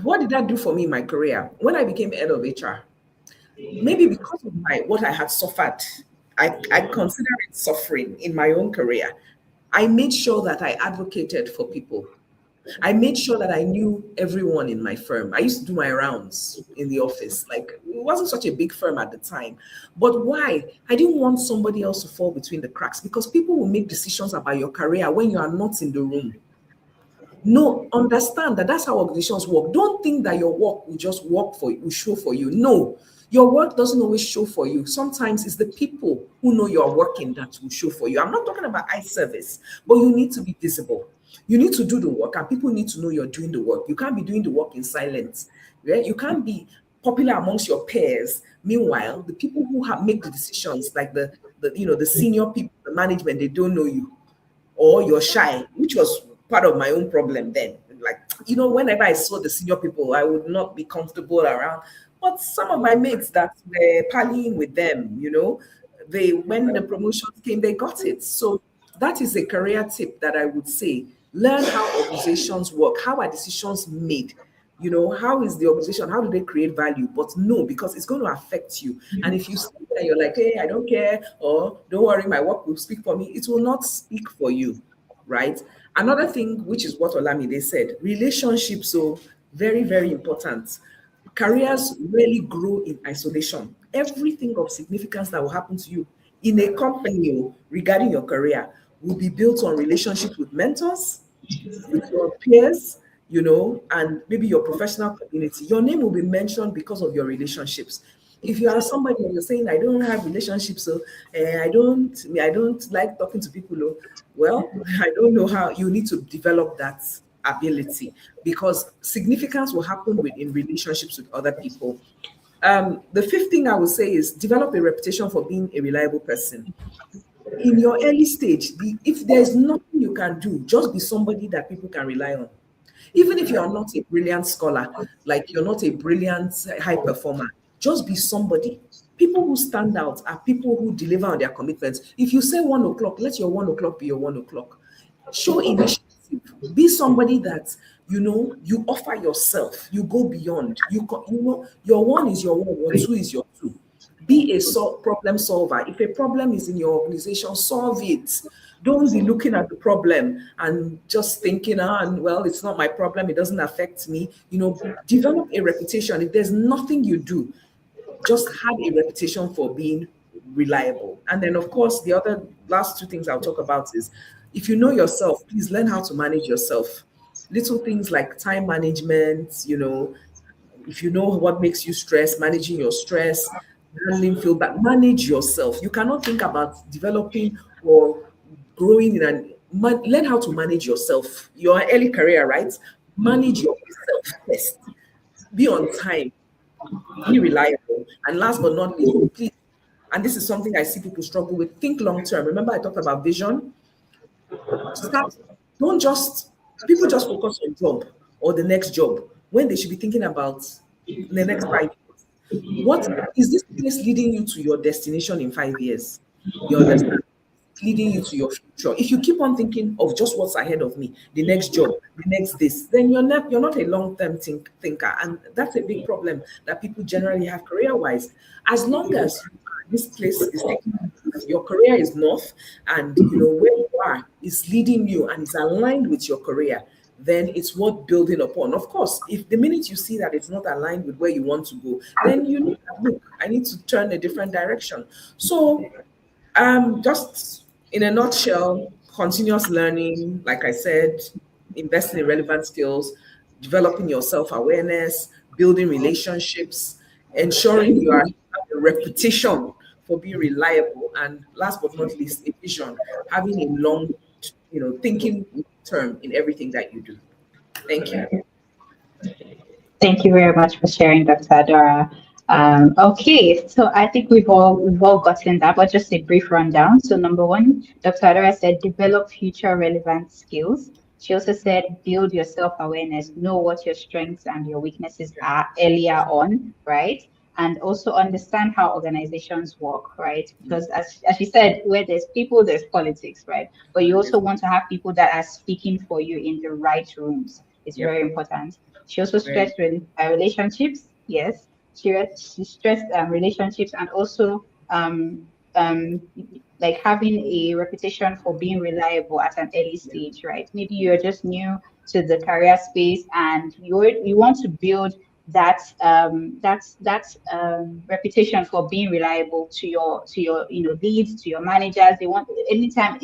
What did that do for me in my career? When I became head of HR, maybe because of what I had suffered, I consider it suffering in my own career. I made sure that I advocated for people. I made sure that I knew everyone in my firm. I used to do my rounds in the office. Like it wasn't such a big firm at the time. But why? I didn't want somebody else to fall between the cracks because people will make decisions about your career when you are not in the room. No, understand that that's how organizations work. Don't think that your work will just work for you, will show for you. No, your work doesn't always show for you. Sometimes it's the people who know you're working that will show for you. I'm not talking about eye service, but you need to be visible. You need to do the work, and people need to know you're doing the work. You can't be doing the work in silence. Right? You can't be popular amongst your peers. Meanwhile, the people who have make the decisions, like the senior people, the management, they don't know you or you're shy, which was part of my own problem then. Like, whenever I saw the senior people, I would not be comfortable around. But some of my mates that were partying with them, when the promotions came, they got it. So that is a career tip that I would say. Learn how organizations work, how are decisions made. How is the organization? How do they create value? But no, because it's going to affect you. And if you sit there and you're like, hey, I don't care, or don't worry, my work will speak for me, it will not speak for you, right? Another thing, which is what Olamide said, relationships, so very, very important. Careers really grow in isolation. Everything of significance that will happen to you in a company regarding your career will be built on relationships with mentors, with your peers, and maybe your professional community. Your name will be mentioned because of your relationships. If you are somebody and you're saying, I don't have relationships, so I don't like talking to people, well, I don't know how you need to develop that ability because significance will happen in relationships with other people. The fifth thing I would say is develop a reputation for being a reliable person in your early stage. If there's nothing you can do, just be somebody that people can rely on. Even if you are not a brilliant scholar, like you're not a brilliant high performer, just be somebody. People who stand out are people who deliver on their commitments. If you say 1 o'clock, let your 1 o'clock be your 1 o'clock. Show initiative. Be somebody that you offer yourself. You go beyond. Your one is your one. Your two is your two. Be a problem solver. If a problem is in your organization, solve it. Don't be looking at the problem and just thinking, well, it's not my problem. It doesn't affect me. Develop a reputation. If there's nothing you do, just have a reputation for being reliable. And then, of course, the other last two things I'll talk about is if you know yourself, please learn how to manage yourself. Little things like time management, if you know what makes you stress, managing your stress, handling feedback, manage yourself. You cannot think about developing or growing in an learn how to manage yourself. Your early career, right? Manage yourself first. Be on time, be reliable. And last but not least, please, and this is something I see people struggle with, think long term. Remember, I talked about vision? Start, don't just, people just focus on job or the next job when they should be thinking about the next 5 years. What is this place leading you to your destination in 5 years? You understand? Leading you to your future. If you keep on thinking of just what's ahead of me, the next job, the next this, then you're not a long-term thinker. And that's a big problem that people generally have career-wise. As long as this place is taking you north, your career is north, and where you are is leading you and is aligned with your career, then it's worth building upon. Of course, if the minute you see that it's not aligned with where you want to go, then you need to look, I need to turn a different direction. So just in a nutshell, continuous learning, like I said, investing in relevant skills, developing your self-awareness, building relationships, ensuring you have a reputation for being reliable, and last but not least, a vision, having a long, thinking term in everything that you do. Thank you. Thank you very much for sharing, Dr. Adora. Okay, so I think we've all gotten that, but just a brief rundown. So number one, Dr. Adora said develop future relevant skills. She also said build your self-awareness, know what your strengths and your weaknesses are earlier on, right? And also understand how organizations work, right? Because as you said, where there's people, there's politics, right? But you also want to have people that are speaking for you in the right rooms. It's Yep. very important. She also Very. stressed relationships. Yes, she stressed relationships and also um, like having a reputation for being reliable at an early stage, right? Maybe you're just new to the career space and you want to build that reputation for being reliable to your leads, to your managers. They want anytime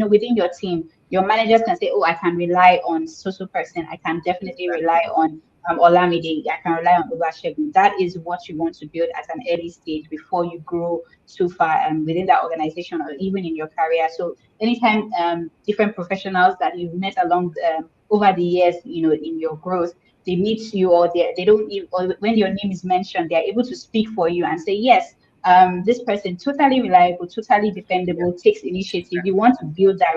within your team, your managers can say, oh, I can rely on so person. I can definitely rely on Olamide. I can rely on Oluwasegun. That is what you want to build at an early stage before you grow too far within that organization or even in your career. So anytime different professionals that you've met along over the years, in your growth, they meet you or they don't even, or when your name is mentioned, they're able to speak for you and say, yes, this person totally reliable, totally dependable, takes initiative. You want to build that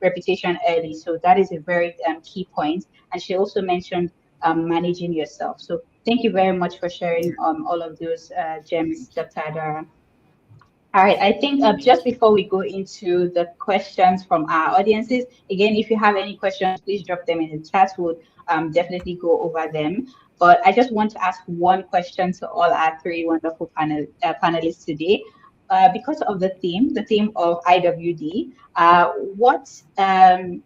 reputation early. So that is a very key point. And she also mentioned managing yourself. So thank you very much for sharing all of those gems, Dr. Adara. All right, I think just before we go into the questions from our audiences, again, if you have any questions, please drop them in the chat. We'll definitely go over them. But I just want to ask one question to all our three wonderful panelists today. Because of the theme of IWD, what can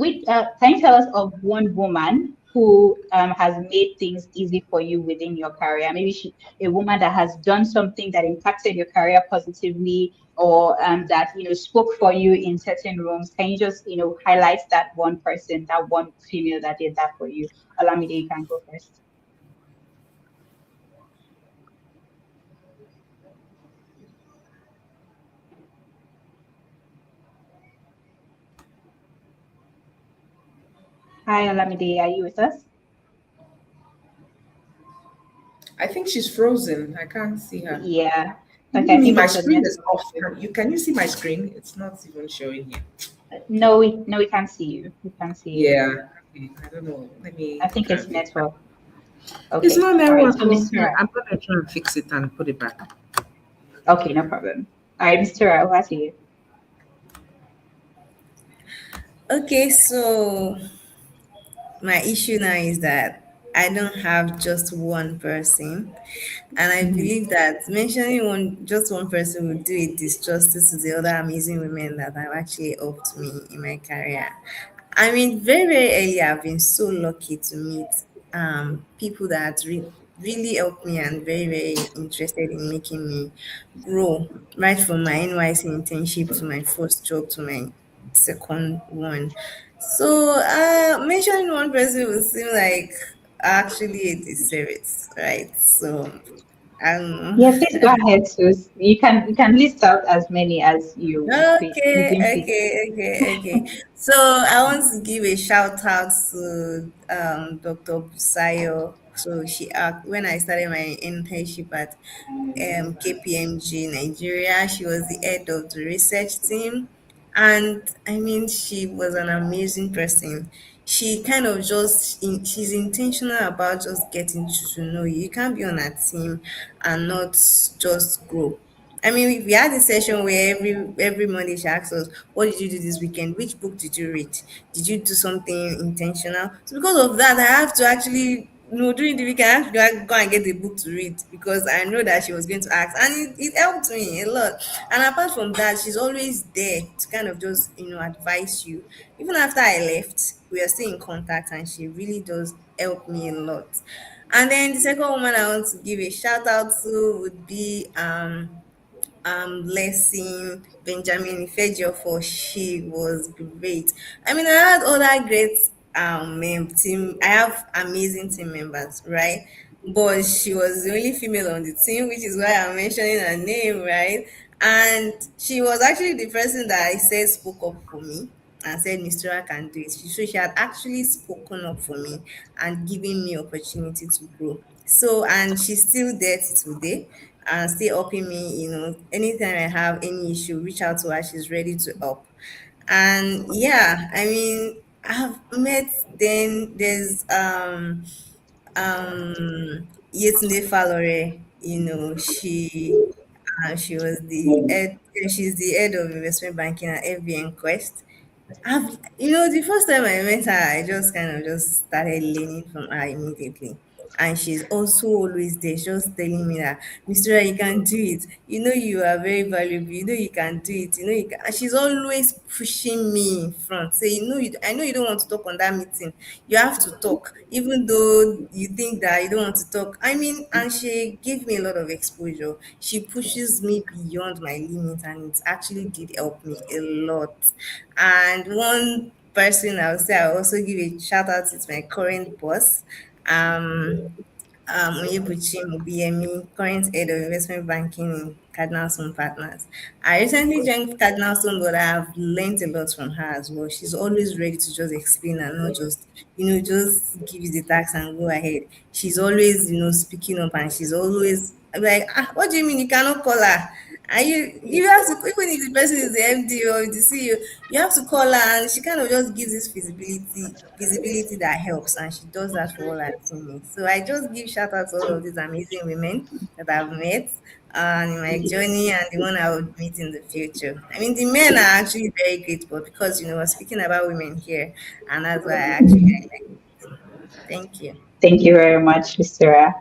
you tell us of one woman who has made things easy for you within your career? Maybe a woman that has done something that impacted your career positively, or that spoke for you in certain rooms. Can you just highlight that one person, that one female that did that for you? Olamide, you can go first. Hi, Olamide, are you with us? I think she's frozen. I can't see her. Yeah. Okay, I Me, think my it's a screen is network off. issue. Can you see my screen? It's not even showing here. No, we can't see you. We can't see you. Yeah. Okay, I don't know. Let me I think try it's and fix that. network. It's Okay. not All right. network. So, Oh. Mr. I'm gonna try and fix it and put it back. Okay, no problem. All right, Mr. Ra, over to you. Okay, so my issue now is that I don't have just one person. And I believe that mentioning just one person would do a disjustice to the other amazing women that have actually helped me in my career. I mean, very, very early, I've been so lucky to meet people that really helped me and very, very interested in making me grow, right from my NYC internship to my first job to my second one. So, mentioning one person would seem like actually a disservice, right? So, I don't know. Yeah, please go ahead, Sus. You can list out as many as you Okay, deem fit. okay. So I want to give a shout out to Dr. Busayo. So she when I started my internship at KPMG Nigeria, she was the head of the research team. And I mean, she was an amazing person. She kind of she's intentional about just getting to know you. You can't be on a team and not just grow. I mean, we had a session where every Monday she asked us, "What did you do this weekend? Which book did you read? Did you do something intentional?" So because of that, I have to actually, during the weekend, I have to go and get a book to read because I know that she was going to ask, and it helped me a lot. And apart from that, she's always there to kind of just advise you. Even after I left, we are still in contact, and she really does help me a lot. And then the second woman I want to give a shout out to would be Blessing Benjamin Ifedio, for she was great. I mean, I had other great team. I have amazing team members, right? But she was the only female on the team, which is why I'm mentioning her name, right? And she was actually the person that I said spoke up for me and said, "Mr. I can do it." So she had actually spoken up for me and given me opportunity to grow. So, and she's still there till today and still helping me. Anytime I have any issue, reach out to her. She's ready to help. And yeah, I mean, I've met, then there's Yetunde Falore. She was the head, she's the head of investment banking at FBN Quest. The first time I met her, I just kind of just started learning from her immediately. And she's also always there, just telling me that, "Mr. Ra, you can do it. You are very valuable. You can do it. You can." And she's always pushing me in front. Say, I know you don't want to talk on that meeting. You have to talk, even though you think that you don't want to talk. I mean, and she gave me a lot of exposure. She pushes me beyond my limits, and it actually did help me a lot. And one person I would say I also give a shout out to my current boss, um, Onyebuchi Mubiyemi, current head of investment banking in Cardinal Stone Partners. I recently joined Cardinal Stone, but I have learned a lot from her as well. She's always ready to just explain and not just give you the tax and go ahead. She's always, speaking up, and she's always like, "What do you mean you cannot call her?" And you have to, even if the person is the MD or the CEO, you have to call her, and she kind of just gives this visibility that helps, and she does that for all her teammates. So I just give shout out to all of these amazing women that I've met in my journey, and the one I would meet in the future. I mean, the men are actually very great, but because we're speaking about women here, and that's why I actually like it. Thank you. Thank you very much, Mr.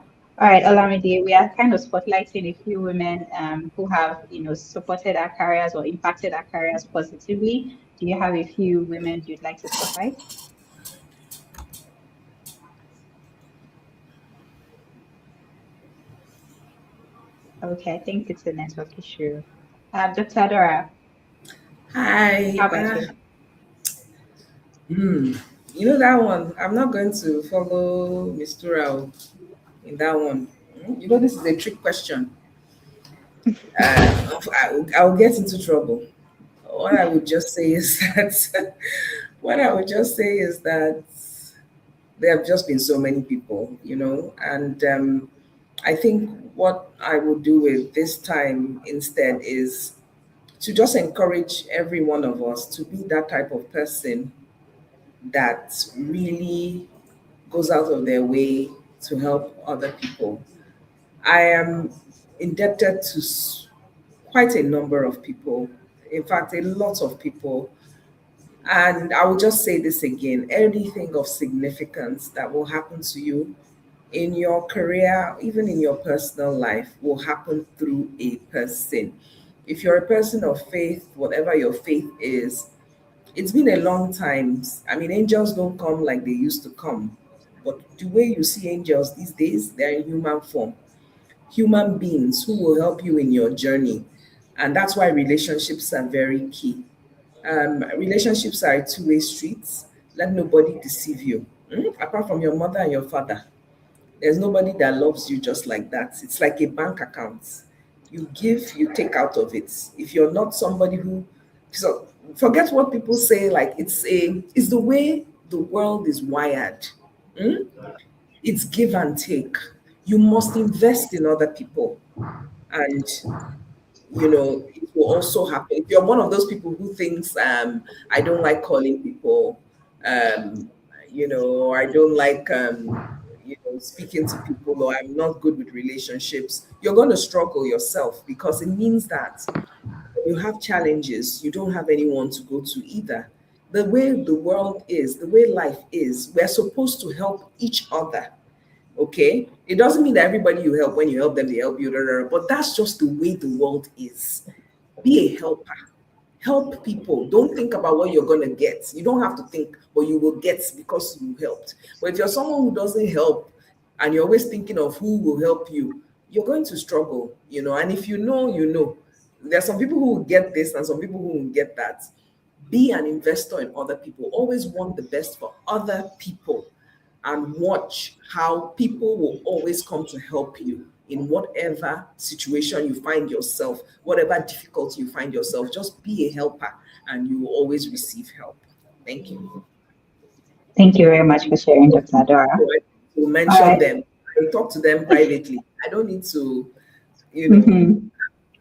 All right, Olamide, we are kind of spotlighting a few women who have, supported our careers or impacted our careers positively. Do you have a few women you'd like to spotlight? Okay, I think it's a network issue. Dr. Adora, Hi. how about you? Hmm. That one. I'm not going to follow Mr. Rao in that one. This is a trick question. I'll get into trouble. What I would just say is that what I would just say is that there have just been so many people, and I think what I would do with this time instead is to just encourage every one of us to be that type of person that really goes out of their way to help other people. I am indebted to quite a number of people, in fact, a lot of people. And I will just say this again: anything of significance that will happen to you in your career, even in your personal life, will happen through a person. If you're a person of faith, whatever your faith is, it's been a long time. I mean, angels don't come like they used to come. But the way you see angels these days, they're in human form, human beings who will help you in your journey. And that's why relationships are very key. Relationships are a two-way street. Let nobody deceive you, apart from your mother and your father. There's nobody that loves you just like that. It's like a bank account. You give, you take out of it. If you're not somebody who, so forget what people say, like it's the way the world is wired. Hmm? It's give and take. You must invest in other people. And it will also happen. If you're one of those people who thinks, I don't like calling people, um, or I don't like, speaking to people, or I'm not good with relationships, you're going to struggle yourself, because it means that when you have challenges, you don't have anyone to go to either. The way the world is, the way life is, we're supposed to help each other. Okay, it doesn't mean that everybody you help, when you help them, they help you, but that's just the way the world is. Be a helper. Help people. Don't think about what you're going to get. You don't have to think, but you will get because you helped. But if you're someone who doesn't help, and you're always thinking of who will help you, you're going to struggle. And if you know, there's some people who will get this and some people who will get that. Be an investor in other people. Always want the best for other people, and watch how people will always come to help you in whatever situation you find yourself, whatever difficulty you find yourself. Just be a helper, and you will always receive help. Thank you. Thank you very much for sharing, Dr. Adora. To All mention right. them, I talk to them privately. I don't need to, you know, Mm-hmm.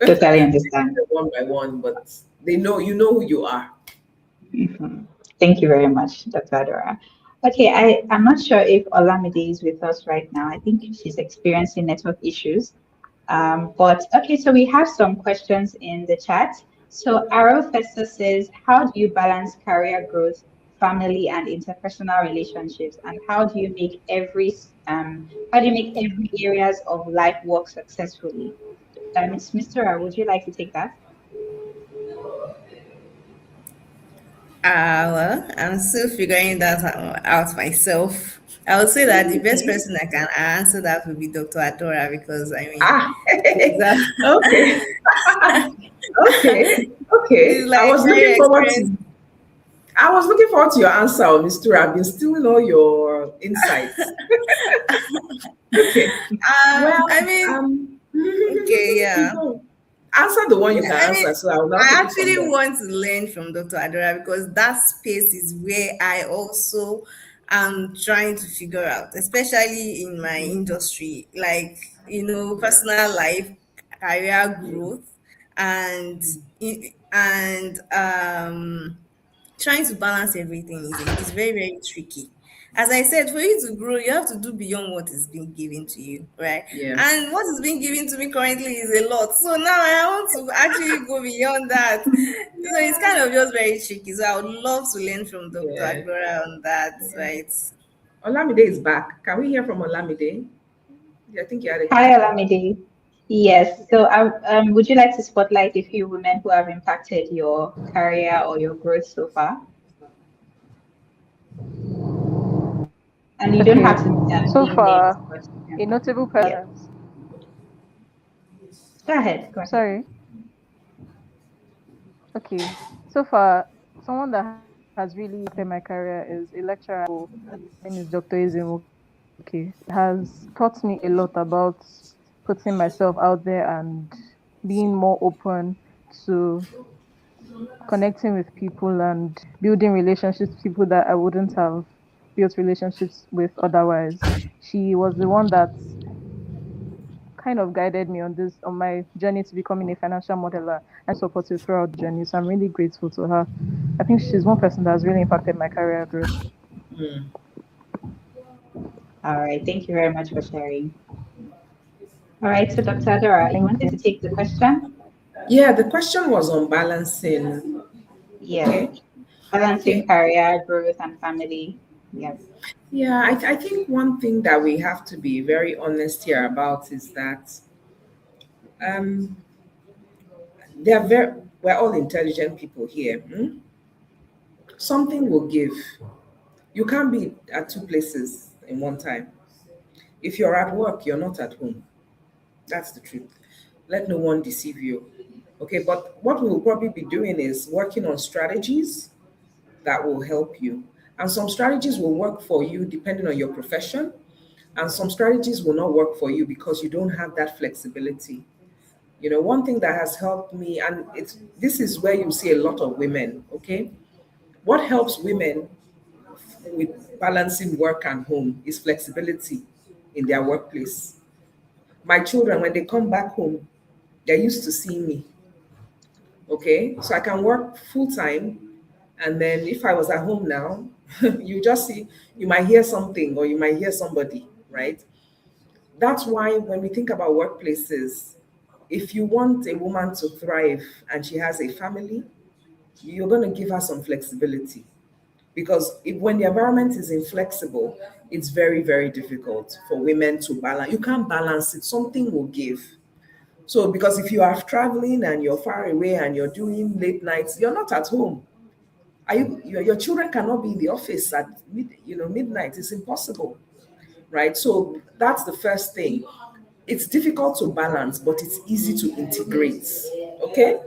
Totally understand. one by one, but they know you know who you are. Mhm. Thank you very much, Dr. Adora. Okay, I'm not sure if Olamide is with us right now. I think she's experiencing network issues. But okay, so we have some questions in the chat. So Arrow Festa says, how do you balance career growth, family, and interpersonal relationships? And how do you make every areas of life work successfully? It's Mr. Ra, would you like to take that? Well, I'm still figuring that out myself. I would say that the best Okay. person that can answer that would be Dr. Adora, because I mean, Ah, he's, uh, okay, okay, he's okay. I like was looking very forward experienced. to I was looking forward to your answer, Mr. I've been stealing all your insights. Okay. Well, I mean, okay, you yeah. go. Answer the one you Yeah, can I mean, answer, so I'll now I take it from actually there. want to learn from Dr. Adora, because that space is where I also am trying to figure out, especially in my industry, like, personal life, career growth, and trying to balance everything is very, very tricky. As I said, for you to grow, you have to do beyond what is being given to you, right? Yeah. And what is being given to me currently is a lot. So now I want to actually go beyond that. So it's kind of just very tricky. So I would love to learn from Dr. Yeah. Adora on that, right? Olamide is back. Can we hear from Olamide? Yeah, I think you had a Hi, question. Olamide. Yes. So, would you like to spotlight a few women who have impacted your career or your growth so far? And you don't Okay, have to so name names, far, but a notable yeah. persons. Go ahead. Go ahead. Sorry. Okay, so far, someone that has really impacted my career is a lecturer. His name is Dr. Ezemoke. Has taught me a lot about putting myself out there and being more open to connecting with people and building relationships with people that I wouldn't have built relationships with otherwise. She was the one that kind of guided me on my journey to becoming a financial modeler and supported throughout the journey. So I'm really grateful to her. I think she's one person that has really impacted my career growth. Hmm. All right. Thank you very much for sharing. All right. So, Dr. Adora, you Thank wanted you. to take the question? Yeah, the question was on balancing. Yes. Okay. Balancing Okay. career, growth, and family. Yes. Yeah, I think one thing that we have to be very honest here about is that um, we're all intelligent people here. Hmm? Something will give. You can't be at two places in one time. If you're at work, you're not at home. That's the truth. Let no one deceive you. Okay, but what we'll probably be doing is working on strategies that will help you. And some strategies will work for you depending on your profession, And some strategies will not work for you because you don't have that flexibility. One thing that has helped me, and it's this is where you see a lot of women, okay? What helps women with balancing work and home is flexibility in their workplace. My children, when they come back home, they're used to seeing me, okay? So I can work full time. And then if I was at home now, you just see, you might hear something or you might hear somebody, right? That's why when we think about workplaces, if you want a woman to thrive and she has a family, you're going to give her some flexibility. Because when the environment is inflexible, it's very, very difficult for women to balance. You can't balance it, something will give. So, because if you are traveling and you're far away and you're doing late nights, you're not at home. Your children cannot be in the office at midnight. It's impossible, right? So that's the first thing. It's difficult to balance, but it's easy to integrate. Okay,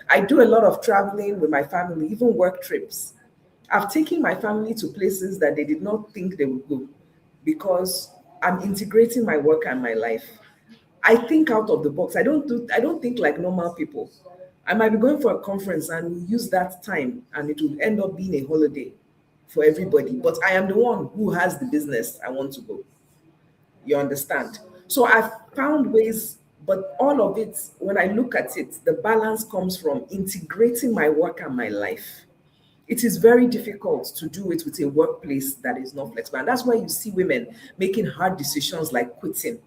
I do a lot of traveling with my family, even work trips. I've taken my family to places that they did not think they would go because I'm integrating my work and my life. I think out of the box. I don't think like normal people. I might be going for a conference and we'll use that time and it will end up being a holiday for everybody. But I am the one who has the business I want to go. You understand? So I've found ways, but all of it, when I look at it, the balance comes from integrating my work and my life. It is very difficult to do it with a workplace that is not flexible. And that's why you see women making hard decisions like quitting.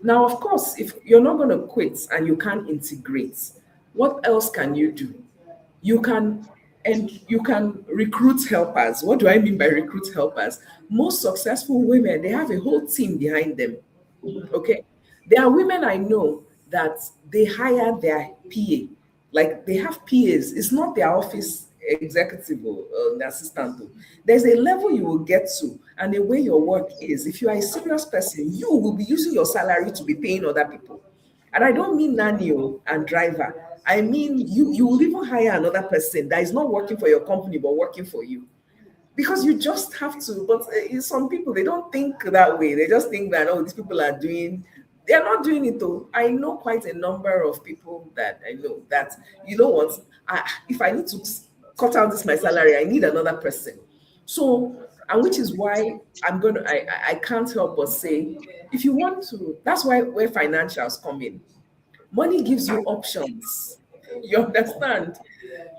Now, of course, if you're not going to quit and you can't integrate, what else can you do? You can you can recruit helpers. What do I mean by recruit helpers? Most successful women, they have a whole team behind them. Okay. There are women I know that they hire their PA, like they have PAs. It's not their office executive or the assistant. Oh. There's a level you will get to, and the way your work is. If you are a serious person, you will be using your salary to be paying other people. And I don't mean nanny and driver. I mean you will even hire another person that is not working for your company but working for you because you just have to. But some people, they don't think that way. They just think that, oh, these people are doing, they're not doing it though. I know quite a number of people that I know that, you know what, if I need to cut out this my salary, I need another person. So, and which is why I can't help but say, if you want to, that's why where financials come in. Money gives you options. You understand?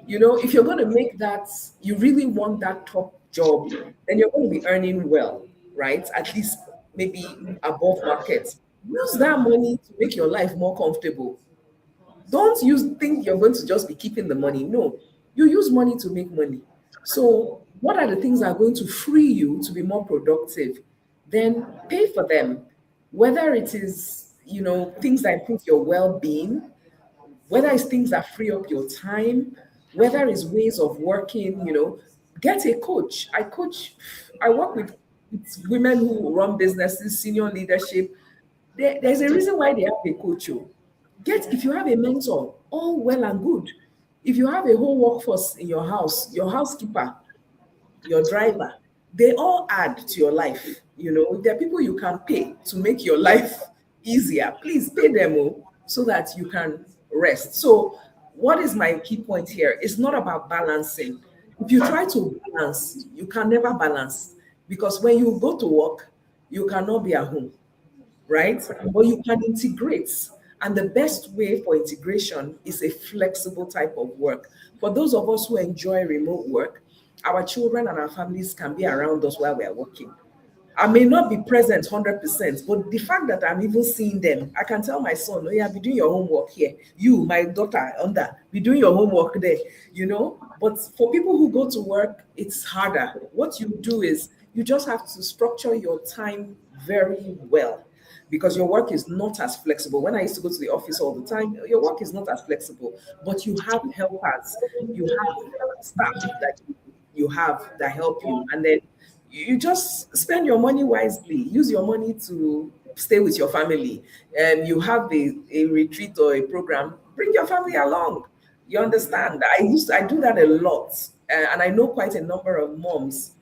If you're going to make that, you really want that top job, then you're going to be earning well, right? At least maybe above market. Use that money to make your life more comfortable. Don't use think you're going to just be keeping the money. No, you use money to make money. So, what are the things that are going to free you to be more productive? Then pay for them. Whether it is, things that improve your well-being, whether it's things that free up your time, whether it's ways of working, get a coach. I work with women who run businesses, senior leadership. There's a reason why they have a coach. Oh. If you have a mentor, all well and good. If you have a whole workforce in your house, your housekeeper, your driver, they all add to your life. There are people you can pay to make your life easier. Please pay them so that you can rest. So, what is my key point here? It's not about balancing. If you try to balance, you can never balance because when you go to work, you cannot be at home, right? But you can integrate. And the best way for integration is a flexible type of work. For those of us who enjoy remote work, our children and our families can be around us while we are working. I may not be present 100%, but the fact that I'm even seeing them, I can tell my son, oh, yeah, be doing your homework here. You, my daughter, under, be doing your homework there. But for people who go to work, it's harder. What you do is you just have to structure your time very well because your work is not as flexible. When I used to go to the office all the time, your work is not as flexible, but you have helpers, you have staff that you have that help you. And then you just spend your money wisely. Use your money to stay with your family. And you have a retreat or a program, bring your family along. You understand? I do that a lot. And I know quite a number of moms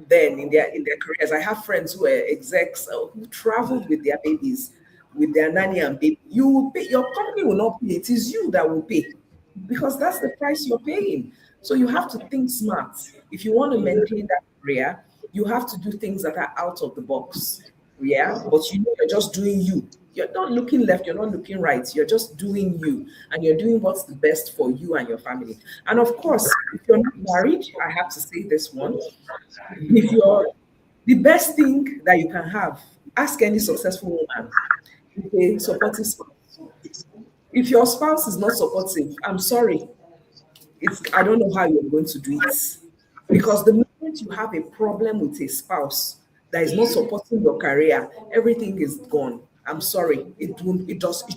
then in their careers. I have friends who are execs who traveled with their babies, with their nanny and baby. You will pay, your company will not pay, it is you that will pay because that's the price you're paying. So you have to think smart. If you want to maintain that career, you have to do things that are out of the box. Yeah, but you know you're just doing you. You're not looking left, you're not looking right. You're just doing you, and you're doing what's the best for you and your family. And of course, if you're not married, I have to say this one. If you're the best thing that you can have, ask any successful woman, if a supportive spouse. If your spouse is not supportive, I'm sorry, it's I don't know how you're going to do it. Because the moment you have a problem with a spouse that is not supporting your career, everything is gone. I'm sorry, it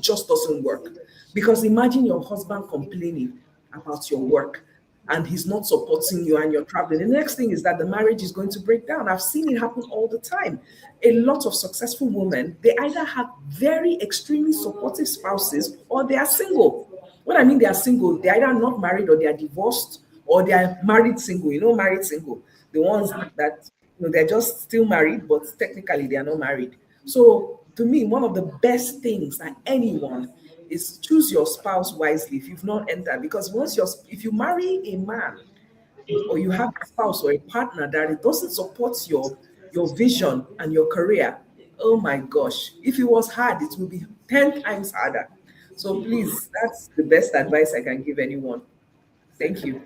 just doesn't work. Because imagine your husband complaining about your work and he's not supporting you and you're traveling. The next thing is that the marriage is going to break down. I've seen it happen all the time. A lot of successful women, they either have very extremely supportive spouses or they are single. When I mean they are single, they're either not married or they are divorced or they are married single. You know, married single, the ones that they're just still married, but technically they are not married. So to me, one of the best things that anyone is choose your spouse wisely if you've not entered. Because if you marry a man or you have a spouse or a partner that it doesn't support your vision and your career, oh my gosh, if it was hard, it will be 10 times harder. So please, that's the best advice I can give anyone. Thank you.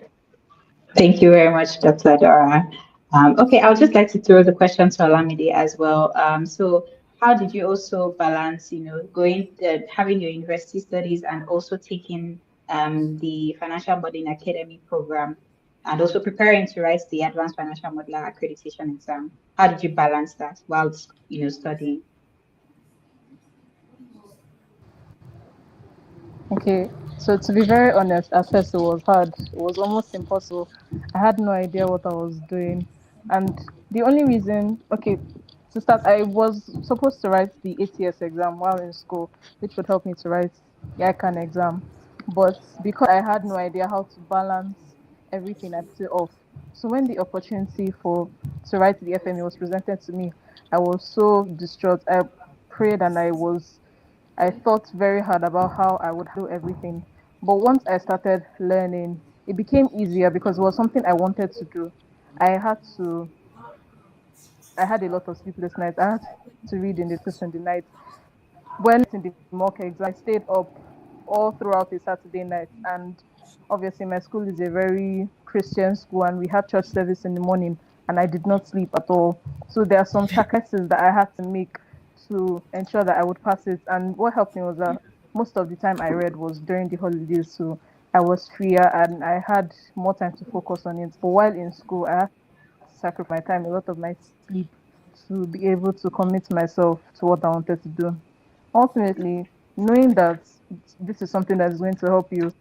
Thank you very much, Dr. Dora. Okay, I would just like to throw the question to Olamide as well. So how did you also balance, having your university studies and also taking the financial modeling academy program and also preparing to write the advanced financial modeler accreditation exam? How did you balance that while, studying? Okay, so to be very honest, at first it was hard. It was almost impossible. I had no idea what I was doing. And the only reason, okay, to start, I was supposed to write the ATS exam while in school, which would help me to write the ICANN exam. But because I had no idea how to balance everything, I put it off. So when the opportunity to write the FME was presented to me, I was so distraught. I prayed and I thought very hard about how I would do everything. But once I started learning, it became easier because it was something I wanted to do. I had to, I had a lot of sleepless nights. I had to read in the books in the night. When in the mock exam, I stayed up all throughout the Saturday night. And obviously, my school is a very Christian school, and we had church service in the morning, and I did not sleep at all. So there are some sacrifices that I had to make to ensure that I would pass it. And what helped me was that most of the time I read was during the holidays, so I was freer and I had more time to focus on it. But while in school, I had to sacrifice my time, a lot of my sleep, to be able to commit myself to what I wanted to do. Ultimately, knowing that this is something that is going to help you,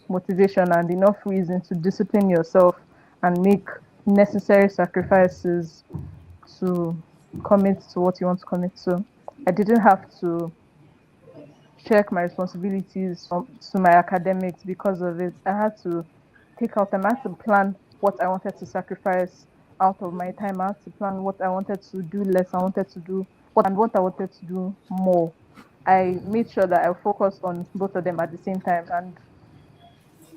motivation and enough reason to discipline yourself and make necessary sacrifices to commit to what you want to commit to. I didn't have to check my responsibilities to my academics because of it. I had to take out time. I had to plan what I wanted to sacrifice out of my time. I had to plan what I wanted to do less. I wanted to do what I wanted to do more. I made sure that I focused on both of them at the same time, and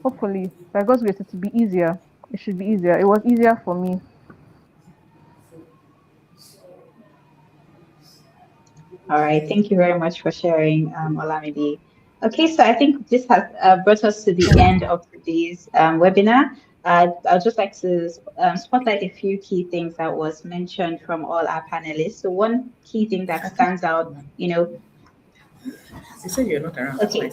hopefully, by God's grace, it will be easier. It should be easier. It was easier for me. All right, thank you very much for sharing, Olamide. Okay, so I think this has brought us to the end of today's webinar. I'd just like to spotlight a few key things that was mentioned from all our panelists. So one key thing that stands out, You said you're not around. That's my okay,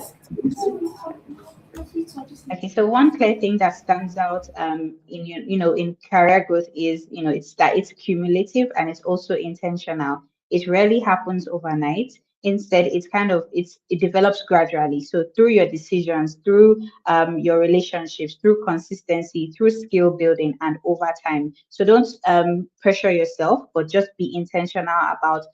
seat. Okay, so one clear thing that stands out in in career growth is it's that it's cumulative and it's also intentional. It rarely happens overnight. Instead, it develops gradually. So through your decisions, through your relationships, through consistency, through skill building, and over time. So don't pressure yourself, but just be intentional about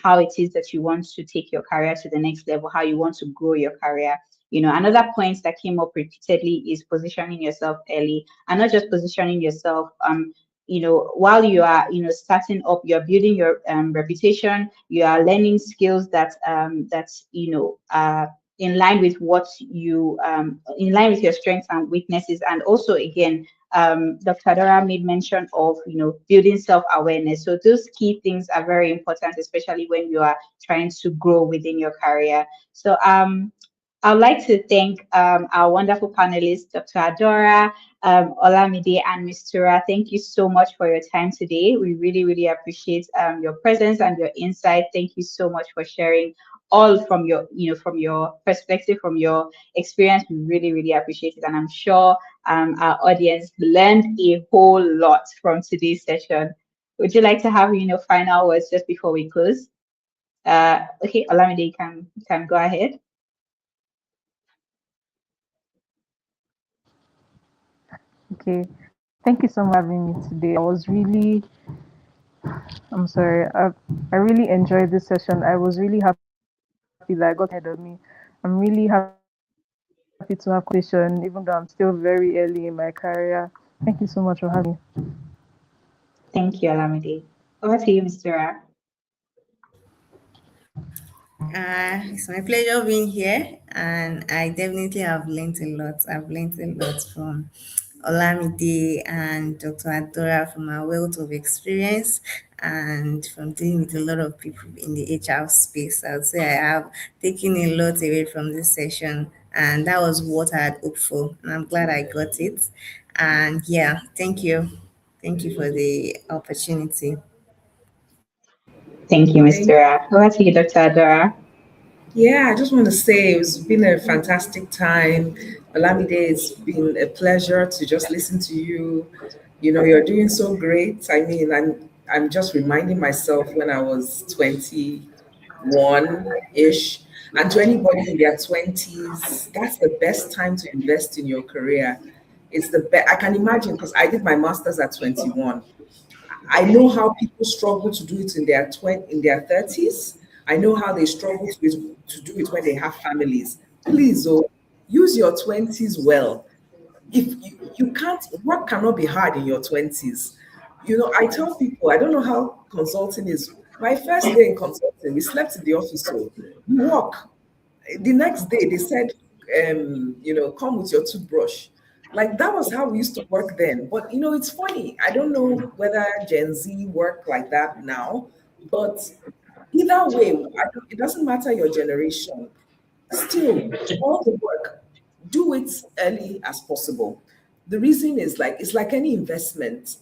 how it is that you want to take your career to the next level, how you want to grow your career. Another point that came up repeatedly is positioning yourself early, and not just positioning yourself while you are, starting up, you're building your reputation, you are learning skills that's, in line with in line with your strengths and weaknesses. And also, again, Dr. Dora made mention of, building self-awareness. So those key things are very important, especially when you are trying to grow within your career. So I would like to thank our wonderful panelists, Dr. Adora, Olamide, and Ms. Tura. Thank you so much for your time today. We really, really appreciate your presence and your insight. Thank you so much for sharing all from your, from your perspective, from your experience. We really, really appreciate it. And I'm sure our audience learned a whole lot from today's session. Would you like to have, final words just before we close? Okay, Olamide, you can go ahead. Okay. Thank you so much for having me today. I'm sorry. I really enjoyed this session. I was really happy that I got ahead of me. I'm really happy to have conversation, even though I'm still very early in my career. Thank you so much for having me. Thank you, Alamide. Over to you, Mr. Ra. It's my pleasure being here, and I definitely have learned a lot. I've learned a lot from Olamide and Dr. Adora from our wealth of experience and from dealing with a lot of people in the HR space. I would say I have taken a lot away from this session, and that was what I had hoped for, and I'm glad I got it. And yeah, thank you. Thank you for the opportunity. Thank you, Thank Mr. Ra. Over to you, Dr. Adora. Yeah, I just want to say it's been a fantastic time. Olamide, it's been a pleasure to just listen to you. You know, you're doing so great. I mean, I'm just reminding myself when I was 21-ish. And to anybody in their 20s, that's the best time to invest in your career. It's the best. I can imagine because I did my master's at 21. I know how people struggle to do it in their 30s. I know how they struggle to do it when they have families. Please, oh, use your 20s well. If you can't, work cannot be hard in your 20s. You know, I tell people, I don't know how consulting is. My first day in consulting, we slept in the office, so you work. The next day they said, come with your toothbrush. Like that was how we used to work then. But it's funny. I don't know whether Gen Z work like that now, but either way, it doesn't matter your generation. Still, all the work, do it early as possible. The reason is like it's like any investment.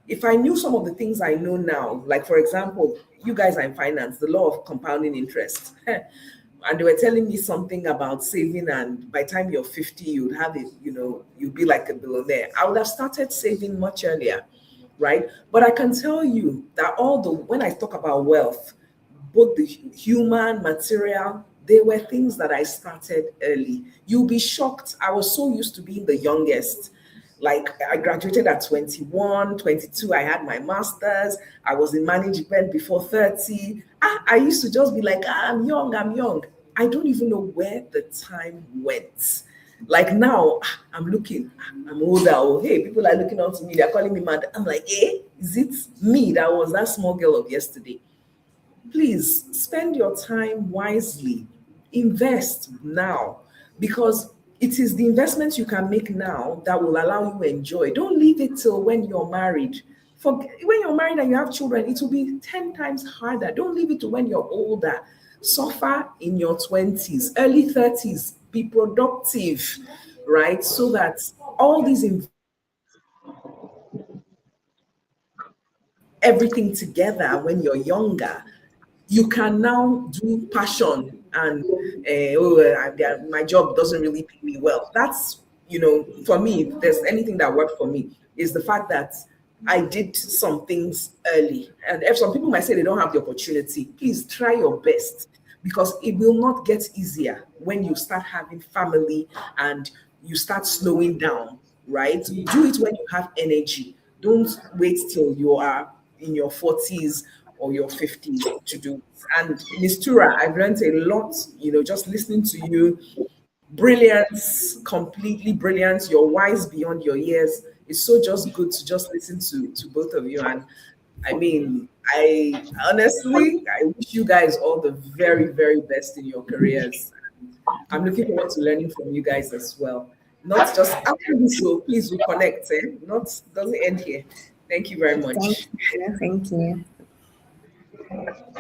If I knew some of the things I know now, like for example, you guys are in finance, the law of compounding interest, and they were telling me something about saving, and by the time you're 50, you'd have it, you'd be like a billionaire. I would have started saving much earlier, right? But I can tell you that when I talk about wealth, both the human, material, they were things that I started early. You'll be shocked. I was so used to being the youngest. Like I graduated at 21, 22. I had my master's. I was in management before 30. I used to just be like, I'm young, I'm young. I don't even know where the time went. Like now, I'm looking, I'm older. Oh, hey, people are looking up to me. They're calling me mad. I'm like, is it me that was that small girl of yesterday? Please spend your time wisely. Invest now because it is the investments you can make now that will allow you to enjoy. Don't leave it till when you're married. For when you're married and you have children, it will be 10 times harder. Don't leave it to when you're older. Suffer in your 20s, early 30s. Be productive, right? So that all these everything together when you're younger, you can now do passion and my job doesn't really pay me well. That's for me, if there's anything that worked for me is the fact that I did some things early. And if some people might say they don't have the opportunity, please try your best because it will not get easier when you start having family and you start slowing down, right? Do it when you have energy. Don't wait till you are in your 40s or your 50s to do it. And Miss Tura, I've learned a lot, just listening to you. Brilliance, completely brilliant. You're wise beyond your years. it's so just good to just listen to both of you. And I mean, I honestly, I wish you guys all the very, very best in your careers. I'm looking forward to learning from you guys as well. Not just after this, so please we connect. Not doesn't end here. Thank you very Thank much. you. Thank you.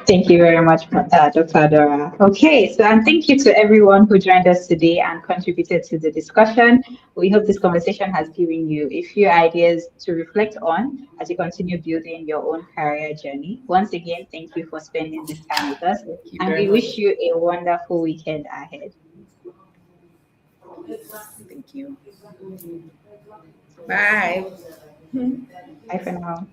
Thank you very much, Dr. Adora. Okay, so and thank you to everyone who joined us today and contributed to the discussion. We hope this conversation has given you a few ideas to reflect on as you continue building your own career journey. Once again, thank you for spending this time with us, Thank you and very we wish much. you a wonderful weekend ahead. Thank you. Bye. Bye for now.